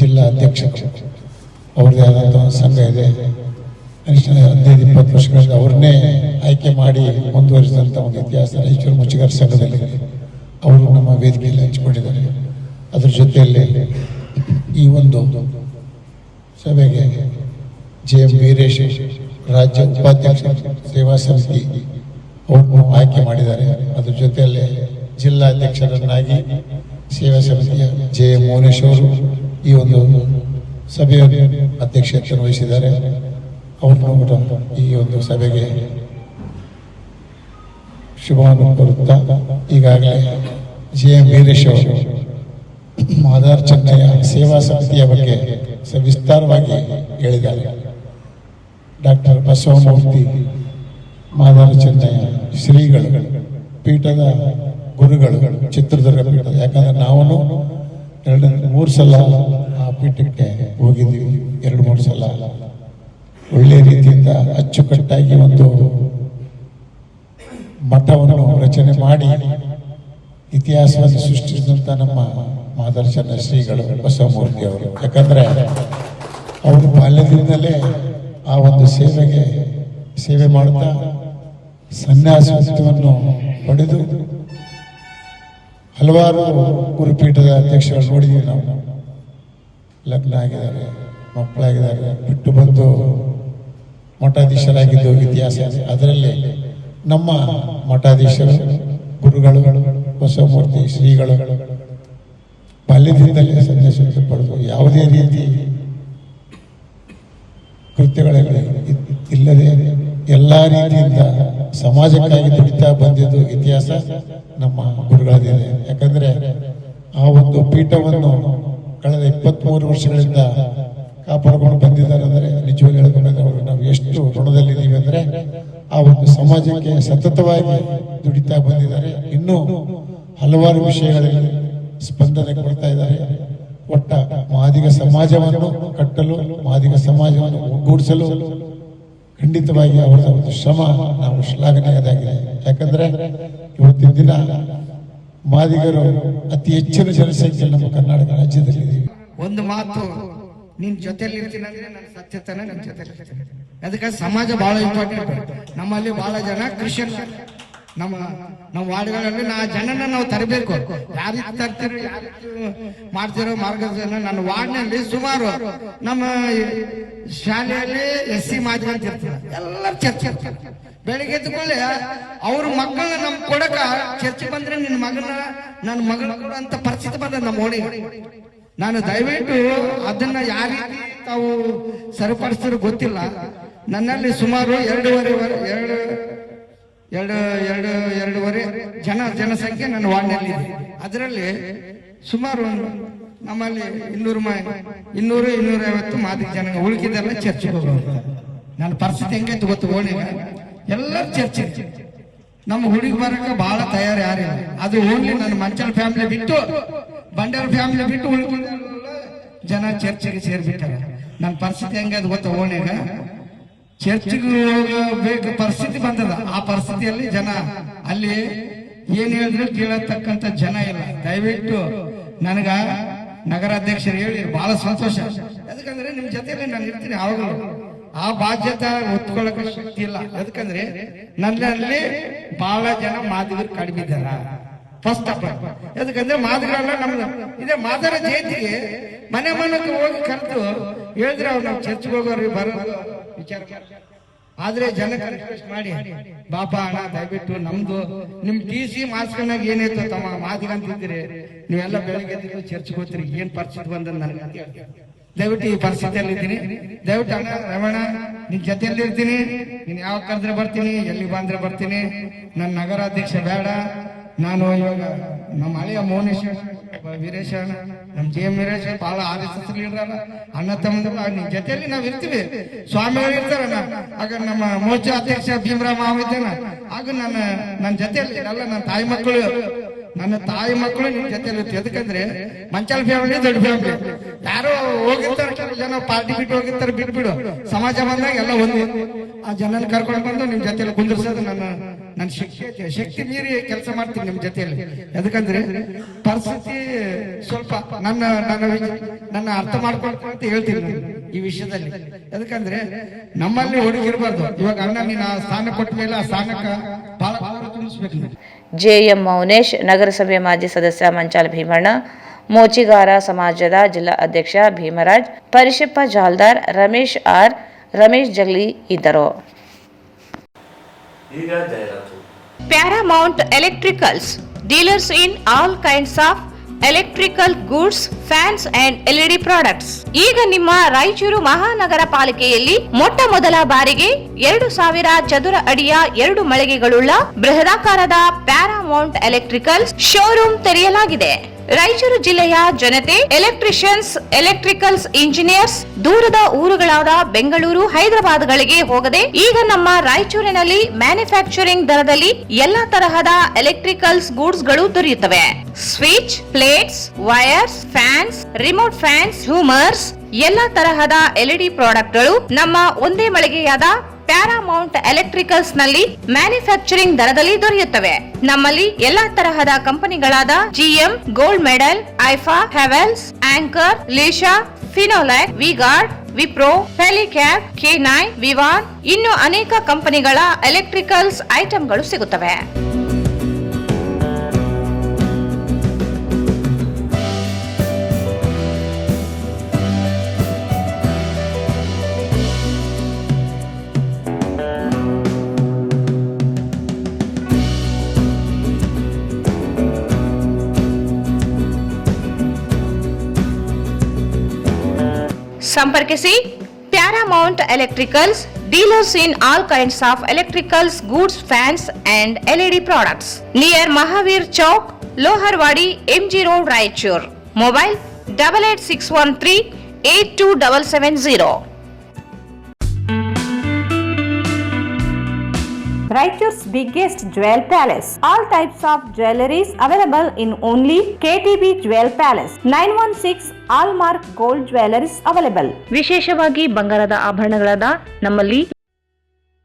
ಜಿಲ್ಲಾ ಅಧ್ಯಕ್ಷರು, ಅವ್ರದ್ದೇ ಆದಂಥ ಸಂಘ ಇದೆ. 15-20 ವರ್ಷಗಳಿಂದ ಅವ್ರನ್ನೇ ಆಯ್ಕೆ ಮಾಡಿ ಮುಂದುವರಿಸಿದಂಥ ಒಂದು ಇತಿಹಾಸ ರಾಯಚೂರು ಮುಚ್ಚಿಗಾರ ಸಂಘದಲ್ಲಿ ಅವರು ನಮ್ಮ ವೇದಿಕೆಯಲ್ಲಿ ಹಂಚಿಕೊಂಡಿದ್ದಾರೆ. ಅದ್ರ ಜೊತೆಯಲ್ಲಿ ಈ ಒಂದು ಸಭೆಗೆ ಜೆಎಂ ವೀರೇಶ್ ರಾಜ್ಯ ಉಪಾಧ್ಯಕ್ಷ ಸೇವಾ ಸಮಿತಿ ಅವ್ರನ್ನು ಆಯ್ಕೆ ಮಾಡಿದ್ದಾರೆ. ಅದ್ರ ಜೊತೆಯಲ್ಲಿ ಜಿಲ್ಲಾಧ್ಯಕ್ಷರನ್ನಾಗಿ ಸೇವಾ ಸಮಿತಿಯ ಜೆಎಂ ಮೋನೇಶ್ ಅವರು ಈ ಒಂದು ಸಭೆಯ ಅಧ್ಯಕ್ಷತೆಯನ್ನು ವಹಿಸಿದ್ದಾರೆ. ಅವ್ರನ್ನು ಈ ಒಂದು ಸಭೆಗೆ ಶುಭವನ್ನು ಕೋರುತ್ತಾ, ಈಗಾಗಲೇ ಜೆಎಂ ವೀರೇಶ್ ಅವರು ಮಾದಾರ ಚೆನ್ನಯ್ಯ ಸೇವಾ ಸಮಿತಿಯ ಬಗ್ಗೆ ಸವಿಸ್ತಾರವಾಗಿ ಹೇಳಿದ್ದಾರೆ. ಡಾಕ್ಟರ್ ಬಸವಮೂರ್ತಿ ಮಾದಾರ ಚೆನ್ನಯ್ಯ ಶ್ರೀಗಳು ಪೀಠದ ಗುರುಗಳು, ಚಿತ್ರದುರ್ಗ ಪೀಠದ. ಯಾಕಂದ್ರೆ ನಾವು 2-3 ಸಲ ಆ ಪೀಠಕ್ಕೆ ಹೋಗಿದ್ದೀವಿ. 2-3 ಸಲ ಒಳ್ಳೆ ರೀತಿಯಿಂದ ಅಚ್ಚುಕಟ್ಟಾಗಿ ಒಂದು ಮಠವನ್ನು ರಚನೆ ಮಾಡಿ ಇತಿಹಾಸವನ್ನು ಸೃಷ್ಟಿಸಿದಂಥ ನಮ್ಮ ಮಾದಾರ ಚೆನ್ನಯ್ಯ ಶ್ರೀಗಳು ಬಸವಮೂರ್ತಿ ಅವರು. ಯಾಕಂದ್ರೆ ಅವರು ಬಾಲ್ಯದಿಂದಲೇ ಆ ಒಂದು ಸೇವೆ ಮಾಡುತ್ತಾ ಸನ್ಯಾಸತ್ವವನ್ನು ಪಡೆದು ಹಲವಾರು ಗುರುಪೀಠದ ಅಧ್ಯಕ್ಷಗಳು ನೋಡಿದ್ದೀವಿ ನಾವು. ಲಗ್ನ ಆಗಿದ್ದಾರೆ, ಮಕ್ಕಳಾಗಿದ್ದಾರೆ, ಬಿಟ್ಟು ಬಂದು ಮಠಾಧೀಶರಾಗಿದ್ದು ಇತಿಹಾಸ. ಅದರಲ್ಲಿ ನಮ್ಮ ಮಠಾಧೀಶರು ಗುರುಗಳು ಬಸವಮೂರ್ತಿ ಶ್ರೀಗಳು ಬಾಲ್ಯದಿಂದಲೇ ಸನ್ಯಾಸತ್ವ ಪಡೆದು ಯಾವುದೇ ರೀತಿ ಕೃತ್ಯಗಳಿಲ್ಲದೆ ಎಲ್ಲ ರೀತಿಯಿಂದ ಸಮಾಜಕ್ಕಾಗಿ ದುಡಿತಾ ಬಂದಿದ್ದು ಇತಿಹಾಸ ನಮ್ಮ ಗುರುಗಳದಿದೆ. ಯಾಕಂದ್ರೆ ಆ ಒಂದು ಪೀಠವನ್ನು ಕಳೆದ 23 ವರ್ಷಗಳಿಂದ ಕಾಪಾಡ್ಕೊಂಡು ಬಂದಿದ್ದಾರೆ ಅಂದರೆ ನಿಜವಾಗ್ಲೂ ಹೇಳ್ಬೇಕಂದ್ರೆ ಅವರು ನಾವು ಎಷ್ಟು ಋಣದಲ್ಲಿದ್ದೀವಿ ಅಂದರೆ ಆ ಒಂದು ಸಮಾಜಕ್ಕೆ ಸತತವಾಗಿ ದುಡಿತಾ ಬಂದಿದ್ದಾರೆ. ಇನ್ನೂ ಹಲವಾರು ವಿಷಯಗಳಲ್ಲಿ ಸ್ಪಂದನೆ ಕೊಡ್ತಾ ಇದ್ದಾರೆ. ಒಟ್ಟ ಮಾದಿಗ ಸಮಾಜವನ್ನು ಕಟ್ಟಲು, ಮಾದಿಗ ಸಮಾಜವನ್ನು ಒಗ್ಗೂಡಿಸಲು ಖಂಡಿತವಾಗಿ ಅವರ ಒಂದು ಶ್ರಮ ನಾವು ಶ್ಲಾಘನೀಯದಾಗಿದೆ. ಯಾಕಂದ್ರೆ ಇವತ್ತಿನ ದಿನ ಮಾದಿಗರು ಅತಿ ಹೆಚ್ಚಿನ ಜನಸಂಖ್ಯೆ ನಮ್ಮ ಕರ್ನಾಟಕ ರಾಜ್ಯದಲ್ಲಿದ್ದೀವಿ. ಒಂದು ಮಾತು, ನಿನ್ ಜೊತೆಲಿ ಇರ್ತೀನಿ ಅಂದ್ರೆ ನನ್ನ ಸತ್ಯತನ ನಿನ್ ಜೊತೆಲಿ ಇರ್ತೀನಿ. ಅದಕ್ಕೆ ಸಮಾಜ ಬಹಳ ಇಂಪಾರ್ಟೆಂಟ್. ನಮ್ಮಲ್ಲಿ ಬಹಳ ಜನ ಕ್ರಿಶ್ಚಿಯನ್, ನಮ್ಮ ವಾರ್ಡ್ಗಳಲ್ಲಿ ಜನನ ನಾವು ತರಬೇಕು. ಯಾರು ತರ್ತಿರೋ, ಯಾರು ಮಾಡ್ತಿರೋ ಮಾರ್ಗದರ್ಶನ ನನ್ನ ವಾರ್ಡ್ನಲ್ಲಿ ಸುಮಾರು ನಮ್ಮ ಶಾಲೆಯಲ್ಲಿ SC ಮಾದಿಗ ಅಂತ ಇರ್ತಾರೆ. ಎಲ್ಲರೂ ಚರ್ಚೆ ಬೆಳಿಗ್ಗೆ ಎದ್ದುಕೊಳ್ಳಿ ಅವ್ರ ಮಕ್ಕಳನ್ನ ನಮ್ ಕೊಡಕ ಚರ್ಚೆ ಬಂದ್ರೆ ನನ್ನ ಮಗಳ ಕೊಡ ಅಂತ ಪರಿಸ್ಥಿತಿ ಬಂದ ನಮ್ಮ ಓಣಿ. ನಾನು ದಯವಿಟ್ಟು ಅದನ್ನ ಯಾವ ರೀತಿ ತಾವು ಸರಿಪಡಿಸಿದ್ರು ಗೊತ್ತಿಲ್ಲ. ನನ್ನಲ್ಲಿ ಸುಮಾರು ಎರಡೂವರೆ ಜನಸಂಖ್ಯೆ ನನ್ನ ವಾರ್ಡ್ನಲ್ಲಿ ಇದೆ. ಅದರಲ್ಲಿ ಸುಮಾರು ನಮ್ಮಲ್ಲಿ 200-250 ಮಾದಿಗ ಜನ, ಉಳಿಕಿದೆಲ್ಲ ಚರ್ಚೆಗೆ ಹೋಗೋದು. ನನ್ನ ಪರಿಸ್ಥಿತಿ ಹೆಂಗೈತೆ ಗೊತ್ತು, ಓಣಿಗೆ ಎಲ್ಲರೂ ಚರ್ಚೆ. ನಮ್ಮ ಹುಡುಗಿ ಬರಕ್ಕೆ ಬಹಳ ತಯಾರಿ ಯಾರಿಲ್ಲ. ಅದು ಓನ್ಲಿ ನನ್ನ ಮಂಚಲ್ ಫ್ಯಾಮಿಲಿ ಬಿಟ್ಟು, ಬಂಡಾರ ಫ್ಯಾಮಿಲಿ ಬಿಟ್ಟು ಉಳಿದ ಜನ ಚರ್ಚೆಗೆ ಸೇರ್ಬಿಟ್ಟಾರೆ. ನನ್ನ ಪರಿಸ್ಥಿತಿ ಹೆಂಗೈತೆ ಗೊತ್ತ, ಓಣಿಗ ಚರ್ಚ್ಗೆ ಹೋಗಬೇಕು ಪರಿಸ್ಥಿತಿ ಬಂದದ. ಆ ಪರಿಸ್ಥಿತಿಯಲ್ಲಿ ಜನ ಅಲ್ಲಿ ಏನ್ ಹೇಳಿದ್ರು ಕೇಳತಕ್ಕಂತ ಜನ ಇಲ್ಲ. ದಯವಿಟ್ಟು ನನಗ ನಗರಾಧ್ಯಕ್ಷರು ಹೇಳಿ ಬಹಳ ಸಂತೋಷ. ಯಾಕಂದ್ರೆ ನಿಮ್ ಜೊತೆಯಲ್ಲಿ ನಾನು ಇರ್ತೀನಿ ಯಾವಾಗಲೂ. ಆ ಬಾಧ್ಯತೆ ಹೊತ್ಕೊಳ್ಳಕ ಶಕ್ತಿ ಇಲ್ಲ. ಯಾಕಂದ್ರೆ ನನ್ನಲ್ಲಿ ಬಹಳ ಜನ ಮಾದಿಗರು ಕಡಿಮೆ ಇದ್ದಾರ. ಫಸ್ಟ್ ಆಫ್ ಆಲ್ ಯಾಕಂದ್ರೆ ಮಾದಿಗರಲ್ಲ, ನಮ್ದು ಇದೇ ಮಾದರ ಜಯಂತಿಗೆ ಮನೆಗೆ ಹೋಗಿ ಕರೆದು ಹೇಳಿದ್ರೆ ಅವ್ರು ನಾವು ಚರ್ಚ್ಗೆ ಹೋಗೋರು ಬರೋದು ವಿಚಾರ. ಆದ್ರೆ ಜನಕ್ಕೆ ರಿಕ್ವೆಸ್ಟ್ ಮಾಡಿ, ಬಾಬಾ ಅಣ್ಣ ದಯವಿಟ್ಟು ನಮ್ದು ನಿಮ್ TC ಮಾಸ್ಕನಾಗ ಏನಾಯ್ತು ತಮ್ಮ ಮಾದಿಗ ಅಂತಿದ್ದೀರಿ, ನೀವೆಲ್ಲ ಬೆಳಿಗ್ಗೆ ಚರ್ಚ್ಗೆ ಹೋಗ್ತೀರಿ, ಏನ್ ಪರಿಸ್ಥಿತಿ ಬಂದ ನನಗೆ ದಯವಿಟ್ಟು ಈ ಪರಿಸ್ಥಿತಿಯಲ್ಲಿ ಇದ್ದೀನಿ. ದಯವಿಟ್ಟು ಅಣ್ಣ ರಮಣ ನಿನ್ ಜೊತೆಯಲ್ಲಿ ಇರ್ತೀನಿ. ನೀನ್ ಯಾವಾಗ ಕರೆದ್ರೆ ಬರ್ತೀನಿ, ಎಲ್ಲಿ ಬಂದ್ರೆ ಬರ್ತೀನಿ. ನನ್ನ ನಗರಾಧ್ಯಕ್ಷ ಬೇಡ, ನಾನು ಇವಾಗ ನಮ್ಮ ಹಳೆಯ ಮೋನೇಶ್ ವೀರೇಶ, ನಮ್ JM ವೀರೇಶ ಬಹಳ RSS ಲೀಡರ್ ಅಣ್ಣ ತಮ್ಮ ನಿಮ್ ಜೊತೆಯಲ್ಲಿ ನಾವ್ ಇರ್ತೀವಿ. ಸ್ವಾಮಿಗಳು ಇರ್ತಾರಣ್ಣ, ಆಗ ನಮ್ಮ ಮೋರ್ಚಾ ಅಧ್ಯಕ್ಷ ಭೀಮರಾವ್ ಮಾವ ಇದ್ದಾನ, ಆಗ ನನ್ನ ಜೊತೆಯಲ್ಲಿ ಎಲ್ಲ ನನ್ನ ತಾಯಿ ಮಕ್ಕಳು ನಿಮ್ ಜೊತೆಯಲ್ಲಿ ಇರ್ತೀವಿ. ಯಾಕಂದ್ರೆ ಮಂಚಾಲ್ ಫ್ಯಾಮಿಲಿ ದೊಡ್ಡ ಫ್ಯಾಮಿಲಿ. ಯಾರೋ ಹೋಗಿರ್ತಾರೆ, ಕೆಲವು ಜನ ಪಾರ್ಟಿ ಬಿಟ್ಟು ಹೋಗಿರ್ತಾರೆ, ಬಿಟ್ಬಿಡು. ಸಮಾಜ ಬಂದಾಗ ಎಲ್ಲ ಒಂದು ಆ ಜನನ ಕರ್ಕೊಂಡು ಬಂದು ನಿಮ್ ಜೊತೆಯಲ್ಲಿ ಕುಂದಿರ್ಸೋದು ನನ್ನ ಶಕ್ತಿ ಮೀರಿ ಕೆಲಸ ಮಾಡ್ತೀನಿ ನಿಮ್ ಜೊತೆಯಲ್ಲಿ. ಯಾಕಂದ್ರೆ ಪರಿಸ್ಥಿತಿ ಸ್ವಲ್ಪ ನನ್ನ ಅರ್ಥ ಮಾಡ್ಕೊಳ್ತಾ ಹೇಳ್ತೀನಿ ಈ ವಿಷಯದಲ್ಲಿ. ಯಾಕಂದ್ರೆ ನಮ್ಮಲ್ಲಿ ಹುಡುಗಿರ್ಬಾರ್ದು. ಇವಾಗ ಅಣ್ಣ ನೀನು ಆ ಸ್ಥಾನ ಕೊಟ್ಟ ಮೇಲೆ ಆ ಸ್ಥಾನಕ್ಕೆ ಬಹಳ ತುಂಬಿಸ್ಬೇಕು. JM ಮೌನೇಶ್, ನಗರಸಭೆ ಮಾಜಿ ಸದಸ್ಯ ಮಂಚಾಲ್ ಭೀಮಣ್ಣ, ಮೋಚಿಗಾರ ಸಮಾಜದ ಜಿಲ್ಲಾ ಅಧ್ಯಕ್ಷ ಭೀಮರಾಜ್, ಪರಿಶಪ್ಪ ಜಾಲ್ದಾರ್, ರಮೇಶ್ ಜಗ್ಲಿ ಇದ್ದರು. ಈಗ ಜಾಹೀರಾತು. Paramount electricals, dealers in all kinds of electrical goods, fans and LED products. ಈಗ ನಿಮ್ಮ ರಾಯಚೂರು ಮಹಾನಗರ ಪಾಲಿಕೆಯಲ್ಲಿ ಮೊಟ್ಟ ಮೊದಲ ಬಾರಿಗೆ 2000 ಚದುರ ಅಡಿಯ 2 ಮಳಿಗೆಗಳುಳ್ಳ ಬೃಹದಾಕಾರದ ಪ್ಯಾರಾಮೌಂಟ್ ಎಲೆಕ್ಟ್ರಿಕಲ್ಸ್ ಶೋರೂಮ್ ತೆರೆಯಲಾಗಿದೆ. ರಾಯಚೂರು ಜಿಲ್ಲೆಯ ಜನತೆ, ಎಲೆಕ್ಟ್ರಿಷಿಯನ್ಸ್, ಎಲೆಕ್ಟ್ರಿಕಲ್ಸ್ ಇಂಜಿನಿಯರ್ಸ್ ದೂರದ ಊರುಗಳಾದ ಬೆಂಗಳೂರು, ಹೈದರಾಬಾದ್ಗಳಿಗೆ ಹೋಗದೆ ಈಗ ನಮ್ಮ ರಾಯಚೂರಿನಲ್ಲಿ ಮ್ಯಾನುಫ್ಯಾಕ್ಚರಿಂಗ್ ದರದಲ್ಲಿ ಎಲ್ಲಾ ತರಹದ ಎಲೆಕ್ಟ್ರಿಕಲ್ಸ್ ಗೂಡ್ಸ್ ಗಳು ದೊರೆಯುತ್ತವೆ. Switch, plates, wires, fans, remote fans, ಹ್ಯೂಮರ್ಸ್, ಎಲ್ಲಾ ತರಹದ LED ಪ್ರಾಡಕ್ಟ್ ಗಳು ನಮ್ಮ ಒಂದೇ ಮಳಿಗೆಯಾದ ಪ್ಯಾರಾಮೌಂಟ್ ಎಲೆಕ್ಟ್ರಿಕಲ್ಸ್ ನಲ್ಲಿ ಮ್ಯಾನುಫ್ಯಾಕ್ಚರಿಂಗ್ ದರದಲ್ಲಿ ದೊರೆಯುತ್ತವೆ. ನಮ್ಮಲ್ಲಿ ಎಲ್ಲಾ ತರಹದ ಕಂಪನಿಗಳಾದ GM, ಗೋಲ್ಡ್ ಮೆಡಲ್, ಐಫಾ, ಹೆವೆಲ್ಸ್, ಆಂಕರ್, ಲೀಶಾ, ಫಿನೋಲ್ಯಾಕ್, ವಿಗಾರ್ಡ್, ವಿಪ್ರೋ, ಫೆಲಿಕ್ಯಾಪ್, K9, ವಿವಾನ್ ಇನ್ನು ಅನೇಕ ಕಂಪನಿಗಳ ಎಲೆಕ್ಟ್ರಿಕಲ್ಸ್ ಐಟಂಗಳು ಸಿಗುತ್ತವೆ. ಸಂಪರ್ಕಿಸಿ Paramount electricals, dealers in all kinds of electricals goods, fans and LED products, near Mahavir Chowk, Loharwadi, MG road, Raichur. Mobile 886138 8270. Raichur's biggest jewel palace. All types of jewelries available in only KTB Jewel Palace. 916 Allmark Gold Jewelries available. ವಿಶೇಷವಾಗಿ ಬಂಗಾರದ ಆಭರಣಗಳಾದ ನಮ್ಮಲ್ಲಿ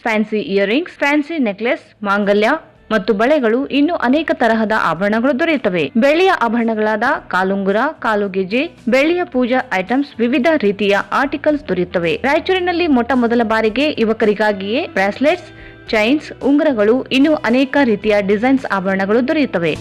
fancy earrings, fancy necklace, ಮಾಂಗಲ್ಯ ಮತ್ತು ಬಳೆಗಳು ಇನ್ನೂ ಅನೇಕ ತರಹದ ಆಭರಣಗಳು ದೊರೆಯುತ್ತವೆ. ಬೆಳ್ಳಿಯ ಆಭರಣಗಳಾದ ಕಾಲುಂಗುರ, ಕಾಲುಗೆಜೆ, ಬೆಳ್ಳಿಯ ಪೂಜಾ ಐಟಮ್ಸ್, ವಿವಿಧ ರೀತಿಯ ಆರ್ಟಿಕಲ್ಸ್ ದೊರೆಯುತ್ತವೆ. ರಾಯಚೂರಿನಲ್ಲಿ ಮೊಟ್ಟ ಮೊದಲ ಬಾರಿಗೆ ಯುವಕರಿಗಾಗಿಯೇ ಬ್ರಾಸ್ಲೆಟ್ಸ್, ಚೈನ್ಸ್, ಉಂಗುರಗಳು, ಇನ್ನೂ ಅನೇಕ ರೀತಿಯ ಡಿಸೈನ್ಸ್ ಆಭರಣಗಳು ದೊರೆಯುತ್ತವೆ.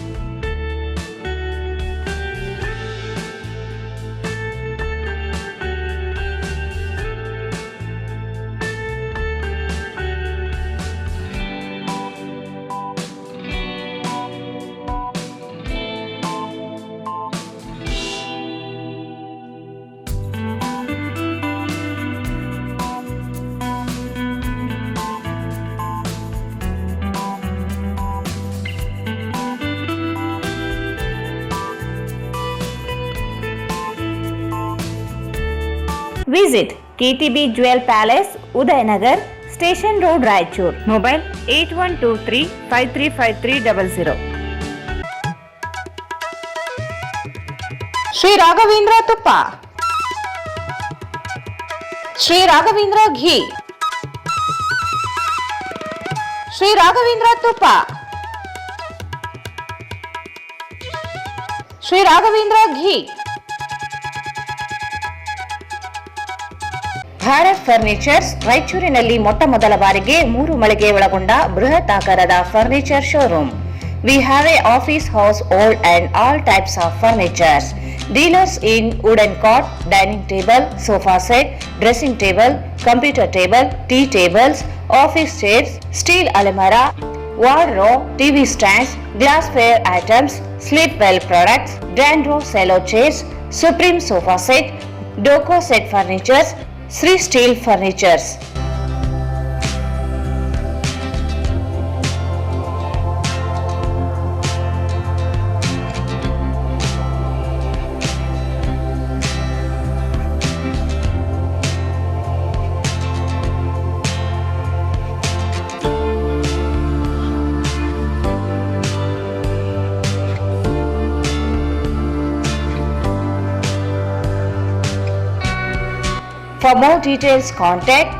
Visit KTB Jewel Palace, Udayanagar, Station Road, Raichur. Mobile 8123-535300. Sri Raghavendra Tuppa, Sri Raghavendra Ghee, Sri Raghavendra Tuppa, Sri Raghavendra Ghee. Bharat furnitures ರಾಯಚೂರಿನಲ್ಲಿ ಮೊಟ್ಟ ಮೊದಲ ಬಾರಿಗೆ 3 ಮಳಿಗೆ ಒಳಗೊಂಡ ಬೃಹತ್ ಆಕಾರದ furniture showroom. We have a office house, old and all types of furnitures. Dealers in wooden cot, dining table, sofa set, dressing table, computer table, tea tables, office chairs, steel almirah, wardrobe, TV stands, glassware items, sleepwell products, Dandro cello chairs, Supreme sofa set, Doco set furnitures, Sri Steel Furnitures. For more details, contact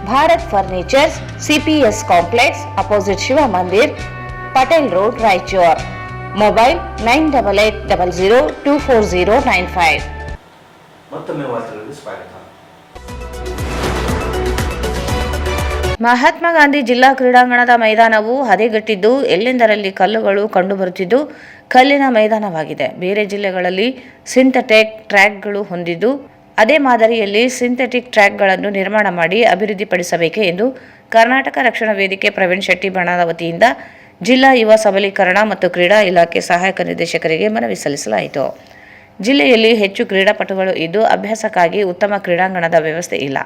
Bharat Furnitures, CPS Complex, opposite Shiva Mandir, Patel Road, Raichur. Mobile 9880024095. ಮತ್ತೊಮ್ಮೆ ವಾರ್ತೆಗಳಿಗೆ ಸ್ವಾಗತ. ಮಹಾತ್ಮ ಗಾಂಧಿ ಜಿಲ್ಲಾ ಕ್ರೀಡಾಂಗಣದ ಮೈದಾನವು ಹದಗೆಟ್ಟಿದ್ದು, ಎಲ್ಲೆಂದರಲ್ಲಿ ಕಲ್ಲುಗಳು ಕಂಡುಬರುತ್ತಿದ್ದು ಕಲ್ಲಿನ ಮೈದಾನವಾಗಿದೆ. ಬೇರೆ ಜಿಲ್ಲೆಗಳಲ್ಲಿ synthetic ಟ್ರ್ಯಾಕ್ಗಳು ಹೊಂದಿದ್ದು, ಅದೇ ಮಾದರಿಯಲ್ಲಿ ಸಿಂಥೆಟಿಕ್ ಟ್ರ್ಯಾಕ್ಗಳನ್ನು ನಿರ್ಮಾಣ ಮಾಡಿ ಅಭಿವೃದ್ಧಿಪಡಿಸಬೇಕೆ ಎಂದು ಕರ್ನಾಟಕ ರಕ್ಷಣಾ ವೇದಿಕೆ ಪ್ರವೀಣ್ ಶೆಟ್ಟಿ ಬಣದ ವತಿಯಿಂದ ಜಿಲ್ಲಾ ಯುವ ಸಬಲೀಕರಣ ಮತ್ತು ಕ್ರೀಡಾ ಇಲಾಖೆ ಸಹಾಯಕ ನಿರ್ದೇಶಕರಿಗೆ ಮನವಿ ಸಲ್ಲಿಸಲಾಯಿತು. ಜಿಲ್ಲೆಯಲ್ಲಿ ಹೆಚ್ಚು ಕ್ರೀಡಾಪಟುಗಳು ಇದ್ದು ಅಭ್ಯಾಸಕ್ಕಾಗಿ ಉತ್ತಮ ಕ್ರೀಡಾಂಗಣದ ವ್ಯವಸ್ಥೆ ಇಲ್ಲ.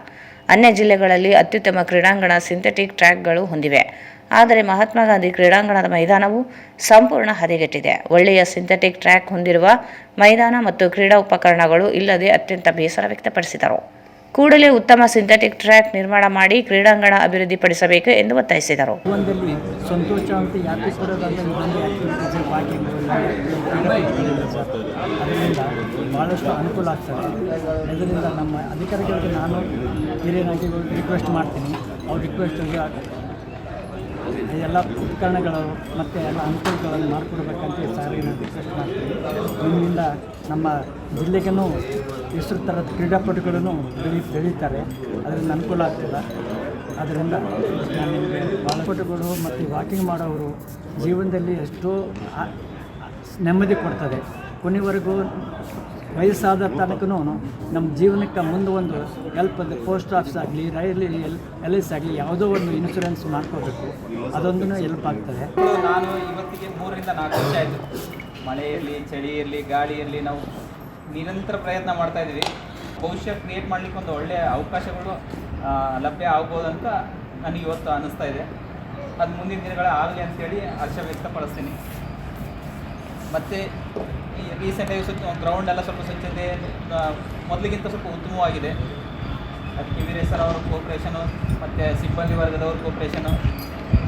ಅನ್ಯ ಜಿಲ್ಲೆಗಳಲ್ಲಿ ಅತ್ಯುತ್ತಮ ಕ್ರೀಡಾಂಗಣ ಸಿಂಥೆಟಿಕ್ ಟ್ರ್ಯಾಕ್ಗಳು ಹೊಂದಿವೆ. ಆದರೆ ಮಹಾತ್ಮ ಗಾಂಧಿ ಕ್ರೀಡಾಂಗಣದ ಮೈದಾನವು ಸಂಪೂರ್ಣ ಹದಗೆಟ್ಟಿದೆ. ಒಳ್ಳೆಯ ಸಿಂಥೆಟಿಕ್ ಟ್ರ್ಯಾಕ್ ಹೊಂದಿರುವ ಮೈದಾನ ಮತ್ತು ಕ್ರೀಡಾ ಉಪಕರಣಗಳು ಇಲ್ಲದೆ ಅತ್ಯಂತ ಬೇಸರ ವ್ಯಕ್ತಪಡಿಸಿದರು. ಕೂಡಲೇ ಉತ್ತಮ ಸಿಂಥೆಟಿಕ್ ಟ್ರ್ಯಾಕ್ ನಿರ್ಮಾಣ ಮಾಡಿ ಕ್ರೀಡಾಂಗಣ ಅಭಿವೃದ್ಧಿಪಡಿಸಬೇಕು ಎಂದು ಒತ್ತಾಯಿಸಿದರು. ಜೀವನದಲ್ಲಿ ಸಂತೋಷ ಅಂತ ಯಾಕೆ ಕೊಡೋದಂತ ಅದರಿಂದ ಭಾಳಷ್ಟು ಅನುಕೂಲ ಆಗ್ತದೆ. ಇದರಿಂದ ನಮ್ಮ ಅಧಿಕಾರಿಗಳಿಗೆ ನಾನು ಹಿರಿಯನಾಗಿ ರಿಕ್ವೆಸ್ಟ್ ಮಾಡ್ತೀನಿ. ಅವ್ರ ರಿಕ್ವೆಸ್ಟಿಗೆ ಎಲ್ಲ ಉಪಕರಣಗಳು ಮತ್ತು ಎಲ್ಲ ಅನುಕೂಲಗಳನ್ನು ಮಾಡಿಕೊಡ್ಬೇಕಂತ ಸಾರಿ ನಾನು ರಿಕ್ವೆಸ್ಟ್ ಮಾಡ್ತೀನಿ. ಇದರಿಂದ ನಮ್ಮ ಜಿಲ್ಲೆಗೂ ಎಷ್ಟು ಥರದ ಕ್ರೀಡಾಪಟುಗಳನ್ನು ಬೆಳೀತಾರೆ, ಅದರಿಂದ ಅನುಕೂಲ ಆಗ್ತದೆ. ಅದರಿಂದ ನಾನು ನಿಮಗೆ ಕ್ರೀಡಾಪಟುಗಳು ಮತ್ತು ವಾಕಿಂಗ್ ಮಾಡೋರು ಜೀವನದಲ್ಲಿ ಎಷ್ಟೋ ನೆಮ್ಮದಿ ಕೊಡ್ತದೆ. ಕೊನೆವರೆಗೂ ವಯಸ್ಸಾದ ತನಕನೂ ನಮ್ಮ ಜೀವನಕ್ಕೆ ಮುಂದೆ ಒಂದು ಹೆಲ್ಪ್ ಅಂದರೆ ಪೋಸ್ಟ್ ಆಫೀಸ್ ಆಗಲಿ, LIC ಆಗಲಿ ಯಾವುದೋ ಒಂದು ಇನ್ಶೂರೆನ್ಸ್ ಮಾಡ್ಕೋಬೇಕು. ಅದೊಂದು ಹೆಲ್ಪ್ ಆಗ್ತದೆ. ನಾನು ಇವತ್ತಿಗೆ 3 ರಿಂದ 4 ವರ್ಷ ಆಯಿತು. ಮಳೆ ಇರಲಿ, ಚಳಿ ಇರಲಿ, ಗಾಳಿ ಇರಲಿ, ನಾವು ನಿರಂತರ ಪ್ರಯತ್ನ ಮಾಡ್ತಾಯಿದ್ದೀವಿ. ಭವಿಷ್ಯ ಕ್ರಿಯೇಟ್ ಮಾಡಲಿಕ್ಕೆ ಒಂದು ಒಳ್ಳೆಯ ಅವಕಾಶಗಳು ಲಭ್ಯ ಆಗ್ಬೋದಂತ ನನಗೆ ಇವತ್ತು ಅನ್ನಿಸ್ತಾ ಇದೆ. ಅದು ಮುಂದಿನ ದಿನಗಳ ಆಗಲಿ ಅಂತೇಳಿ ಹರ್ಷ ವ್ಯಕ್ತಪಡಿಸ್ತೀನಿ. ಮತ್ತು ಈ ರೀಸೆಂಟಾಗಿ ಗ್ರೌಂಡ್ ಎಲ್ಲ ಸ್ವಲ್ಪ ಸ್ವಚ್ಛತೆ ಮೊದಲಿಗಿಂತ ಸ್ವಲ್ಪ ಉತ್ತಮವಾಗಿದೆ. ಅದಕ್ಕೆ ವೀರೇಶ್ ಸರ್ ಅವರ ಕೋಪ್ರೇಷನು ಮತ್ತು ಸಿಬ್ಬಂದಿ ವರ್ಗದವ್ರ ಕೋಪ್ರೇಷನು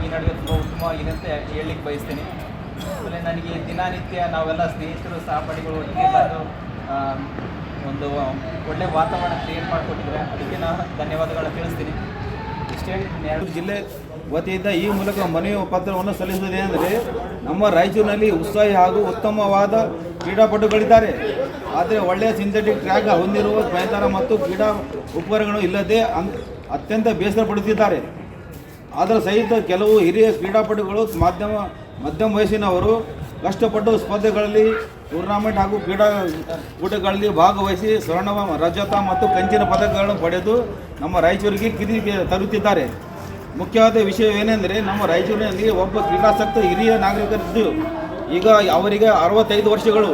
ಈ ನಡುವೆ ತುಂಬ ಉತ್ತಮವಾಗಿದೆ ಅಂತ ಹೇಳಲಿಕ್ಕೆ ಬಯಸ್ತೀನಿ. ಆಮೇಲೆ ನನಗೆ ದಿನನಿತ್ಯ ನಾವೆಲ್ಲ ಸ್ನೇಹಿತರು ಸಹಪಾಠಿಗಳು ಒಟ್ಟಿಗೆ ಬಂದು ಒಂದು ಒಳ್ಳೆಯ ವಾತಾವರಣ ಕ್ರಿಯೇಟ್ ಮಾಡಿಕೊಟ್ಟಿದ್ದಾರೆ. ಅದಕ್ಕೆ ನಾನು ಧನ್ಯವಾದಗಳನ್ನು ತಿಳಿಸ್ತೀನಿ. ಇಷ್ಟೇ ಜಿಲ್ಲೆ ವತಿಯಿಂದ ಈ ಮೂಲಕ ಮನವಿ ಪತ್ರವನ್ನು ಸಲ್ಲಿಸುವುದೇನೆಂದರೆ, ನಮ್ಮ ರಾಯಚೂರಿನಲ್ಲಿ ಉತ್ಸಾಹಿ ಹಾಗೂ ಉತ್ತಮವಾದ ಕ್ರೀಡಾಪಟುಗಳಿದ್ದಾರೆ. ಆದರೆ ಒಳ್ಳೆಯ ಸಿಂಥೆಟಿಕ್ ಟ್ರ್ಯಾಕ್ ಹೊಂದಿರುವ ಮೈದಾನ ಮತ್ತು ಕ್ರೀಡಾ ಉಪಕರಣಗಳು ಇಲ್ಲದೆ ಅತ್ಯಂತ ಬೇಸರ ಪಡುತ್ತಿದ್ದಾರೆ. ಅದರ ಸಹಿತ ಕೆಲವು ಹಿರಿಯ ಕ್ರೀಡಾಪಟುಗಳು ಮಧ್ಯಮ ವಯಸ್ಸಿನವರು ಕಷ್ಟಪಟ್ಟು ಸ್ಪರ್ಧೆಗಳಲ್ಲಿ ಟೂರ್ನಾಮೆಂಟ್ ಹಾಗೂ ಕ್ರೀಡಾಕೂಟಗಳಲ್ಲಿ ಭಾಗವಹಿಸಿ ಸ್ವರ್ಣ, ರಜತ ಮತ್ತು ಕಂಚಿನ ಪದಕಗಳನ್ನು ಪಡೆದು ನಮ್ಮ ರಾಯಚೂರಿಗೆ ಕಿರೀಟ ತರುತ್ತಿದ್ದಾರೆ. ಮುಖ್ಯವಾದ ವಿಷಯವೇನೆಂದರೆ, ನಮ್ಮ ರಾಯಚೂರಿನಲ್ಲಿ ಒಬ್ಬ ಕ್ರೀಡಾಸಕ್ತ ಹಿರಿಯ ನಾಗರಿಕರಿದ್ದು ಈಗ ಅವರಿಗೆ 65 ವರ್ಷಗಳು.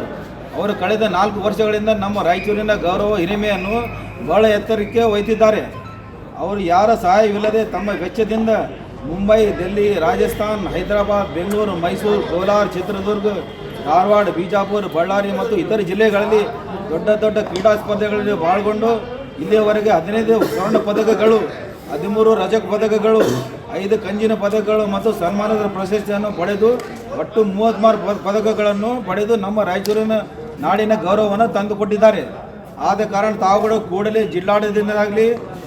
ಅವರು ಕಳೆದ 4 ವರ್ಷಗಳಿಂದ ನಮ್ಮ ರಾಯಚೂರಿನ ಗೌರವ ಹಿರಿಮೆಯನ್ನು ಬಹಳ ಎತ್ತರಕ್ಕೆ ಒಯ್ದಿದ್ದಾರೆ. ಅವರು ಯಾರ ಸಹಾಯವಿಲ್ಲದೆ ತಮ್ಮ ವೆಚ್ಚದಿಂದ ಮುಂಬೈ, ದಿಲ್ಲಿ, ರಾಜಸ್ಥಾನ್, ಹೈದರಾಬಾದ್, ಬೆಂಗಳೂರು, ಮೈಸೂರು, ಕೋಲಾರ, ಚಿತ್ರದುರ್ಗ, ಧಾರವಾಡ, ಬಿಜಾಪುರ, ಬಳ್ಳಾರಿ ಮತ್ತು ಇತರ ಜಿಲ್ಲೆಗಳಲ್ಲಿ ದೊಡ್ಡ ದೊಡ್ಡ ಕ್ರೀಡಾ ಸ್ಪರ್ಧೆಗಳಲ್ಲಿ ಪಾಲ್ಗೊಂಡು ಇಲ್ಲಿಯವರೆಗೆ 15 ಸ್ವರ್ಣ ಪದಕಗಳು, 13 ರಜಕ ಪದಕಗಳು, 5 ಕಂಚಿನ ಪದಕಗಳು ಮತ್ತು ಸನ್ಮಾನದ ಪ್ರಶಸ್ತಿಯನ್ನು ಪಡೆದು ಒಟ್ಟು 33 ಪದಕಗಳನ್ನು ಪಡೆದು ನಮ್ಮ ರಾಯಚೂರಿನ ನಾಡಿನ ಗೌರವವನ್ನು ತಂದುಕೊಟ್ಟಿದ್ದಾರೆ. ಆದ ಕಾರಣ ತಾವುಗಳು ಕೂಡಲೇ ಜಿಲ್ಲಾಡಳಿತದಿಂದಾಗಲಿ,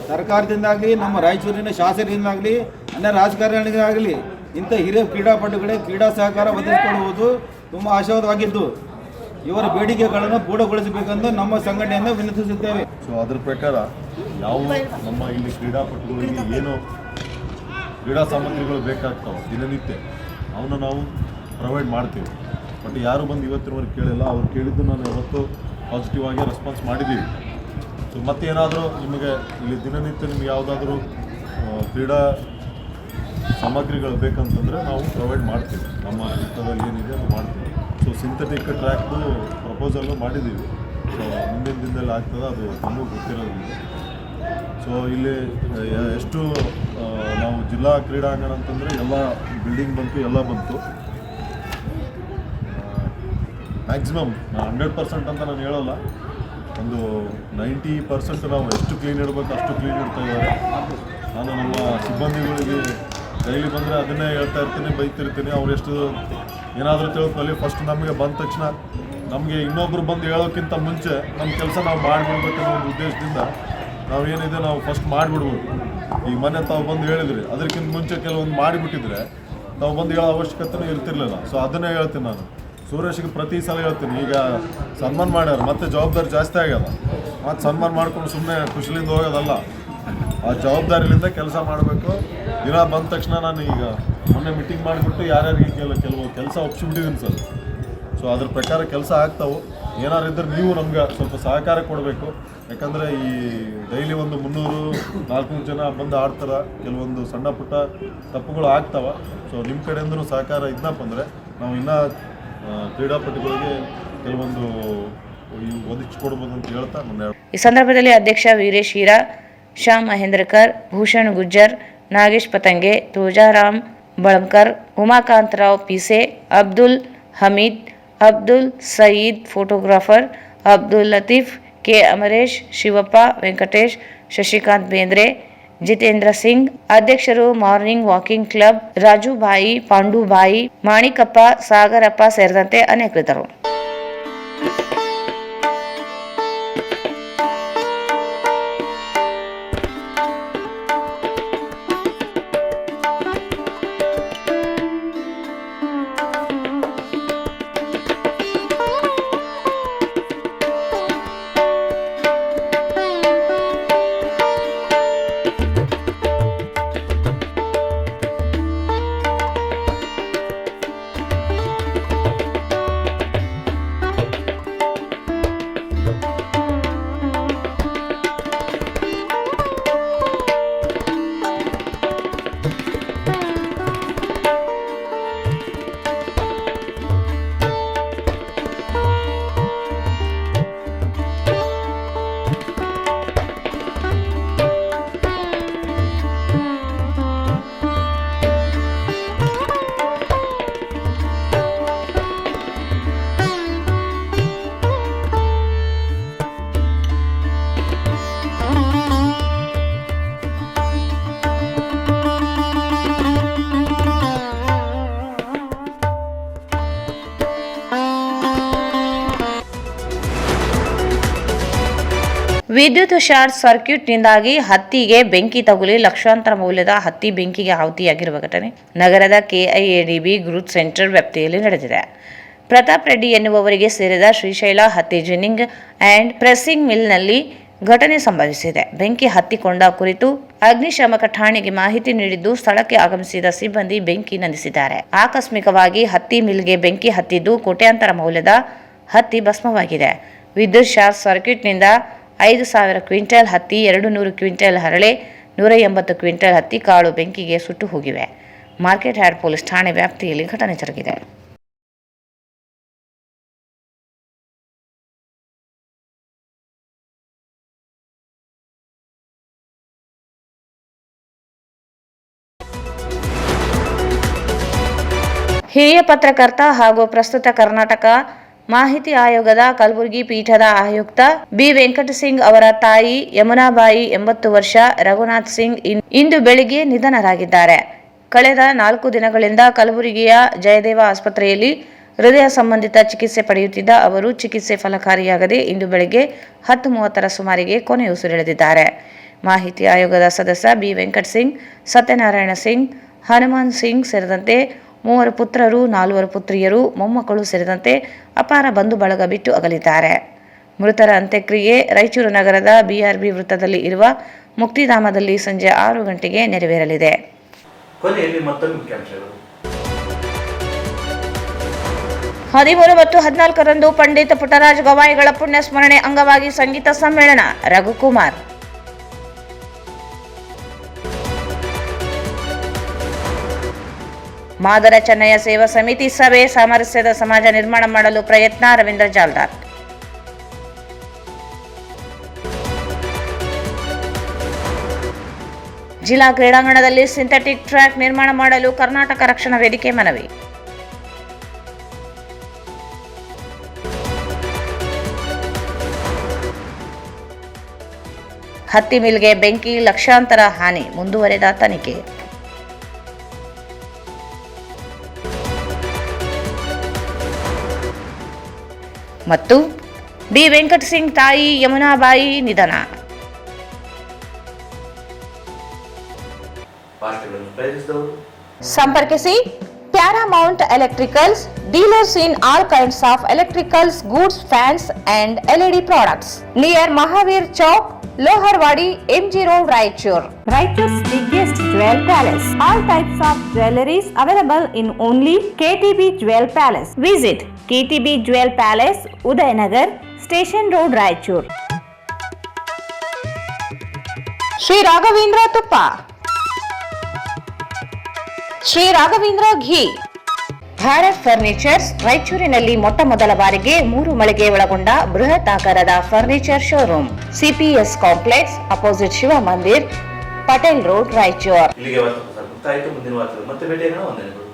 ಸರ್ಕಾರದಿಂದಾಗಲಿ, ನಮ್ಮ ರಾಯಚೂರಿನ ಶಾಸಕರಿಂದಾಗಲಿ, ಅನ್ಯ ರಾಜಕಾರಣಿಗಳಾಗಲಿ ಇಂಥ ಹಿರಿಯ ಕ್ರೀಡಾಪಟುಗಳಿಗೆ ಕ್ರೀಡಾ ಸಹಕಾರ ಒದಗಿಸಿಕೊಡುವುದು ತುಂಬ ಆಶಾವಾದವಾಗಿದ್ದು ಇವರ ಬೇಡಿಕೆಗಳನ್ನು ಪೂರ್ಣಗೊಳಿಸಬೇಕೆಂದು ನಮ್ಮ ಸಂಘಟನೆಯಿಂದ ವಿನಂತಿಸುತ್ತೇವೆ. ಸೊ ಅದರ ಪ್ರಕಾರ ಯಾವ ನಮ್ಮ ಇಲ್ಲಿ ಕ್ರೀಡಾಪಟುಗಳಿಗೆ ಏನು ಕ್ರೀಡಾ ಸಾಮಗ್ರಿಗಳು ಬೇಕಾಗ್ತಾವೆ ದಿನನಿತ್ಯ ಅವನ್ನ ನಾವು ಪ್ರೊವೈಡ್ ಮಾಡ್ತೀವಿ. ಬಟ್ ಯಾರು ಬಂದು ಇವತ್ತಿನವರೆಗೆ ಕೇಳಿಲ್ಲ. ಅವ್ರು ಕೇಳಿದ್ದು ನಾನು ಯಾವತ್ತೂ ಪಾಸಿಟಿವ್ ಆಗಿ ರೆಸ್ಪಾನ್ಸ್ ಮಾಡಿದ್ದೀವಿ. ಸೊ ಮತ್ತೇನಾದರೂ ನಿಮಗೆ ಇಲ್ಲಿ ದಿನನಿತ್ಯ ನಿಮ್ಗೆ ಯಾವುದಾದ್ರೂ ಕ್ರೀಡಾ ಸಾಮಗ್ರಿಗಳು ಬೇಕಂತಂದರೆ ನಾವು ಪ್ರೊವೈಡ್ ಮಾಡ್ತೀವಿ. ನಮ್ಮ ಹಿಡಿತದಲ್ಲಿ ಏನಿದೆ ಅದು ಮಾಡ್ತೀವಿ. ಸೊ ಸಿಂಥೆಟಿಕ್ ಟ್ರ್ಯಾಕ್ದು ಪ್ರಪೋಸಲ್ಲು ಮಾಡಿದ್ದೀವಿ. ಸೊ ಮುಂದಿನ ದಿನದಲ್ಲಿ ಆಗ್ತದೆ, ಅದು ನಮಗೂ ಗೊತ್ತಿರೋದಿಲ್ಲ. ಸೊ ಇಲ್ಲಿ ಎಷ್ಟು ನಾವು ಜಿಲ್ಲಾ ಕ್ರೀಡಾಂಗಣ ಅಂತಂದರೆ ಎಲ್ಲ ಬಿಲ್ಡಿಂಗ್ ಬಂತು, ಎಲ್ಲ ಬಂತು. ಮ್ಯಾಕ್ಸಿಮಮ್ 100% ಅಂತ ನಾನು ಹೇಳೋಲ್ಲ, ಒಂದು 90% ನಾವು ಎಷ್ಟು ಕ್ಲೀನ್ ಇಡಬೇಕು ಅಷ್ಟು ಕ್ಲೀನ್ ಇಡ್ತಾ ಇದ್ದಾರೆ. ನಾನು ನಮ್ಮ ಸಿಬ್ಬಂದಿಗಳಿಗೆ ಡೈಲಿ ಬಂದರೆ ಅದನ್ನೇ ಹೇಳ್ತಾ ಇರ್ತೀನಿ, ಬೈತಿರ್ತೀನಿ. ಅವ್ರು ಎಷ್ಟು ಏನಾದರೂ ತಿಳ್ಕೊಳ್ಳಿ, ಫಸ್ಟ್ ನಮಗೆ ಬಂದ ತಕ್ಷಣ ನಮಗೆ ಇನ್ನೊಬ್ರು ಬಂದು ಹೇಳೋಕ್ಕಿಂತ ಮುಂಚೆ ನಮ್ಮ ಕೆಲಸ ನಾವು ಮಾಡಿಬಿಡ್ಬೇಕು ಅನ್ನೋ ಒಂದು ಉದ್ದೇಶದಿಂದ ನಾವೇನಿದೆ ನಾವು ಫಸ್ಟ್ ಮಾಡಿಬಿಡ್ಬೋದು. ಈಗ ಮನೆ ತಾವು ಬಂದು ಹೇಳಿದ್ರಿ, ಅದಕ್ಕಿಂತ ಮುಂಚೆ ಕೆಲವೊಂದು ಮಾಡಿಬಿಟ್ಟಿದ್ರೆ ತಾವು ಬಂದು ಹೇಳೋ ಅವಶ್ಯಕತೆನೂ ಇರ್ತಿರ್ಲಿಲ್ಲ. ಸೊ ಅದನ್ನೇ ಹೇಳ್ತೀನಿ ನಾನು ಸುರೇಶ್ಗೆ ಪ್ರತಿ ಸಲ ಹೇಳ್ತೀನಿ. ಈಗ ಸನ್ಮಾನ ಮಾಡ್ಯಾರ, ಮತ್ತೆ ಜವಾಬ್ದಾರಿ ಜಾಸ್ತಿ ಆಗ್ಯದ. ಮತ್ತು ಸನ್ಮಾನ ಮಾಡ್ಕೊಂಡು ಸುಮ್ಮನೆ ಖುಷಿಲಿಂದ ಹೋಗೋದಲ್ಲ, ಆ ಜವಾಬ್ದಾರಿಲಿಂದ ಕೆಲಸ ಮಾಡಬೇಕು. ದಿನ ಬಂದ ತಕ್ಷಣ ನಾನು ಈಗ ಮೊನ್ನೆ ಮೀಟಿಂಗ್ ಮಾಡಿಬಿಟ್ಟು ಯಾರ್ಯಾರಿಗೆ ಕೆಲವು ಕೆಲಸ ಒಪ್ಪಿಸಿಬಿಟ್ಟಿದ್ದೀನಿ ಸರ್. ಸೊ ಅದ್ರ ಪ್ರಕಾರ ಕೆಲಸ ಆಗ್ತಾವೆ. ಏನಾರು ಇದ್ದರೆ ನೀವು ನಮ್ಗೆ ಸ್ವಲ್ಪ ಸಹಕಾರ ಕೊಡಬೇಕು. ಯಾಕಂದರೆ ಈ ಡೈಲಿ ಒಂದು 300-400 ಜನ ಬಂದು ಆಡ್ತಾರೆ, ಕೆಲವೊಂದು ಸಣ್ಣ ಪುಟ್ಟ ತಪ್ಪುಗಳು ಆಗ್ತಾವೆ. ಸೊ ನಿಮ್ಮ ಕಡೆಯಿಂದಲೂ ಸಹಕಾರ ಇದ್ನಪ್ಪ ಅಂದರೆ ನಾವು ಇನ್ನೂ ಕ್ರೀಡಾಪಟುಗಳಿಗೆ ಕೆಲವೊಂದು ಒದಗಿಸಿಕೊಡ್ಬೋದು ಅಂತ ಹೇಳ್ತಾ ನನ್ನ. ಈ ಸಂದರ್ಭದಲ್ಲಿ ಅಧ್ಯಕ್ಷ ವೀರೇಶ್ ಹೀರಾ, ಶ್ಯಾಮ್ ಮಹೇಂದ್ರಕರ್, ಭೂಷಣ್ ಗುಜ್ಜರ್, ನಾಗೇಶ್ ಪತಂಗೆ, ತುಳಜಾರಾಮ್ ಬಳಂಕರ್, ಉಮಾಕಾಂತರಾವ್ ಪಿಸೆ, ಅಬ್ದುಲ್ ಹಮೀದ್, ಅಬ್ದುಲ್ ಸಯೀದ್ ಫೋಟೋಗ್ರಾಫರ್, ಅಬ್ದುಲ್ ಲತೀಫ್, ಕೆ ಅಮರೇಶ್, ಶಿವಪ್ಪ, ವೆಂಕಟೇಶ್, ಶಶಿಕಾಂತ್ ಬೇಂದ್ರೆ, ಜಿತೇಂದ್ರ ಸಿಂಗ್, ಅಧ್ಯಕ್ಷರು ಮಾರ್ನಿಂಗ್ ವಾಕಿಂಗ್ ಕ್ಲಬ್, ರಾಜುಭಾಯಿ, ಪಾಂಡುಭಾಯಿ, ಮಾಣಿಕಪ್ಪ, ಸಾಗರಪ್ಪ ಸೇರಿದಂತೆ ಅನೇಕರಿದ್ದರು. ವಿದ್ಯುತ್ ಶಾರ್ಟ್ ಸರ್ಕ್ಯೂಟ್ನಿಂದಾಗಿ ಹತ್ತಿಗೆ ಬೆಂಕಿ ತಗುಲಿ ಲಕ್ಷಾಂತರ ಮೌಲ್ಯದ ಹತ್ತಿ ಬೆಂಕಿಗೆ ಆಹುತಿಯಾಗಿರುವ ಘಟನೆ ನಗರದ ಕೆಐಎಡಿಬಿ ಗ್ರೂಪ್ ಸೆಂಟರ್ ವ್ಯಾಪ್ತಿಯಲ್ಲಿ ನಡೆದಿದೆ. ಪ್ರತಾಪ್ ರೆಡ್ಡಿ ಎನ್ನುವವರಿಗೆ ಸೇರಿದ ಶ್ರೀಶೈಲ ಹತ್ತಿ ಜಿನ್ನಿಂಗ್ ಅಂಡ್ ಪ್ರೆಸ್ಸಿಂಗ್ ಮಿಲ್ನಲ್ಲಿ ಘಟನೆ ಸಂಭವಿಸಿದೆ. ಬೆಂಕಿ ಹತ್ತಿಕೊಂಡ ಕುರಿತು ಅಗ್ನಿಶಾಮಕ ಠಾಣೆಗೆ ಮಾಹಿತಿ ನೀಡಿದ್ದು ಸ್ಥಳಕ್ಕೆ ಆಗಮಿಸಿದ ಸಿಬ್ಬಂದಿ ಬೆಂಕಿ ನಂದಿಸಿದ್ದಾರೆ. ಆಕಸ್ಮಿಕವಾಗಿ ಹತ್ತಿ ಮಿಲ್ಗೆ ಬೆಂಕಿ ಹತ್ತಿದ್ದು ಕೋಟ್ಯಾಂತರ ಮೌಲ್ಯದ ಹತ್ತಿ ಭಸ್ಮವಾಗಿದೆ. ವಿದ್ಯುತ್ ಶಾರ್ಟ್ ಸರ್ಕ್ಯೂಟ್ನಿಂದ 5,000 ಕ್ವಿಂಟಲ್ ಹತ್ತಿ, 200 ಕ್ವಿಂಟಲ್ ಹರಳೆ, 180 ಕ್ವಿಂಟಲ್ ಹತ್ತಿ ಕಾಳು ಬೆಂಕಿಗೆ ಸುಟ್ಟು ಹೋಗಿವೆ. ಮಾರ್ಕೆಟ್ ಯಾರ್ಡ್ ಪೊಲೀಸ್ ಠಾಣೆ ವ್ಯಾಪ್ತಿಯಲ್ಲಿ ಘಟನೆ ಜರುಗಿದೆ. ಹಿರಿಯ ಪತ್ರಕರ್ತ ಹಾಗೂ ಪ್ರಸ್ತುತ ಕರ್ನಾಟಕ ಮಾಹಿತಿ ಆಯೋಗದ ಕಲಬುರಗಿ ಪೀಠದ ಆಯುಕ್ತ ಬಿ ವೆಂಕಟಸಿಂಗ್ ಅವರ ತಾಯಿ ಯಮುನಾಬಾಯಿ 80 ವರ್ಷ ರಘುನಾಥ್ ಸಿಂಗ್ ಇಂದು ಬೆಳಿಗ್ಗೆ ನಿಧನರಾಗಿದ್ದಾರೆ. ಕಳೆದ 4 ದಿನಗಳಿಂದ ಕಲಬುರಗಿಯ ಜಯದೇವ ಆಸ್ಪತ್ರೆಯಲ್ಲಿ ಹೃದಯ ಸಂಬಂಧಿತ ಚಿಕಿತ್ಸೆ ಪಡೆಯುತ್ತಿದ್ದ ಅವರು ಚಿಕಿತ್ಸೆ ಫಲಕಾರಿಯಾಗದೆ ಇಂದು ಬೆಳಗ್ಗೆ 10:30 ಸುಮಾರಿಗೆ ಕೊನೆಯುಸಿರೆಳೆದಿದ್ದಾರೆ. ಮಾಹಿತಿ ಆಯೋಗದ ಸದಸ್ಯ ಬಿ ವೆಂಕಟಸಿಂಗ್, ಸತ್ಯನಾರಾಯಣ ಸಿಂಗ್, ಹನುಮಾನ್ ಸಿಂಗ್ ಸೇರಿದಂತೆ 3 ಪುತ್ರರು, 4 ಪುತ್ರಿಯರು, ಮೊಮ್ಮಕ್ಕಳು ಸೇರಿದಂತೆ ಅಪಾರ ಬಂಧು ಬಳಗ ಬಿಟ್ಟು ಅಗಲಿದ್ದಾರೆ. ಮೃತರ ಅಂತ್ಯಕ್ರಿಯೆ ರಾಯಚೂರು ನಗರದ ಬಿಆರ್ಬಿ ವೃತ್ತದಲ್ಲಿ ಇರುವ ಮುಕ್ತಿಧಾಮದಲ್ಲಿ ಸಂಜೆ 6 ಗಂಟೆಗೆ ನೆರವೇರಲಿದೆ. ಕೊನೆಯಲ್ಲಿ ಮತ್ತೊಂದು ಮುಖ್ಯಾಂಶಗಳು. 13 ಮತ್ತು 14ರಂದು ಪಂಡಿತ್ ಪುಟ್ಟರಾಜ ಗವಾಯಿಗಳ ಪುಣ್ಯ ಸ್ಮರಣೆ ಅಂಗವಾಗಿ ಸಂಗೀತ ಸಮ್ಮೇಳನ. ರಘುಕುಮಾರ್. ಮಾದರ ಚೆನ್ನಯ್ಯ ಸೇವಾ ಸಮಿತಿ ಸಭೆ, ಸಾಮರಸ್ಯದ ಸಮಾಜ ನಿರ್ಮಾಣ ಮಾಡಲು ಪ್ರಯತ್ನ. ರವೀಂದ್ರ ಜಾಲ್ದಾರ್. ಜಿಲ್ಲಾ ಕ್ರೀಡಾಂಗಣದಲ್ಲಿ ಸಿಂಥೆಟಿಕ್ ಟ್ರ್ಯಾಕ್ ನಿರ್ಮಾಣ ಮಾಡಲು ಕರ್ನಾಟಕ ರಕ್ಷಣಾ ವೇದಿಕೆ ಮನವಿ. ಹತ್ತಿ ಮಿಲ್ಗೆ ಬೆಂಕಿ, ಲಕ್ಷಾಂತರ ಹಾನಿ, ಮುಂದುವರೆದ ತನಿಖೆ. ಮತ್ತು ಬಿ ವೆಂಕಟಸಿಂಗ್ ತಾಯಿ ಯಮುನಾಬಾಯಿ ನಿಧನ. ಸಂಪರ್ಕಿಸಿ Paramount electricals, dealers in all kinds of electricals goods, fans and LED products, near Mahavir Chowk, Loharwadi, MG Road, Raichur. Raichur's biggest jewel palace. All types of jewelries available in only KTB Jewel Palace. Visit KTB Jewel Palace, Udayanagar, Station Road, Raichur. Sri Raghavendra Tuppa, Sri Raghavendra Ghee. Bharat furnitures ರಾಯಚೂರಿನಲ್ಲಿ ಮೊಟ್ಟ ಮೊದಲ ಬಾರಿಗೆ 3 ಮಳಿಗೆ ಒಳಗೊಂಡ ಬೃಹತ್ ಆಕಾರದ furniture showroom. CPS complex, opposite Shiva Mandir, Patel road, Raichur. ಇಲ್ಲಿಗೆ ವಾರ್ತಾ ಮುಕ್ತಾಯಿತು. ಮುಂದಿನ ವಾರ್ತೆ ಮತ್ತೆ ಭೇಟಿಯಾಗೋಣ. ವಂದನೆಗಳು.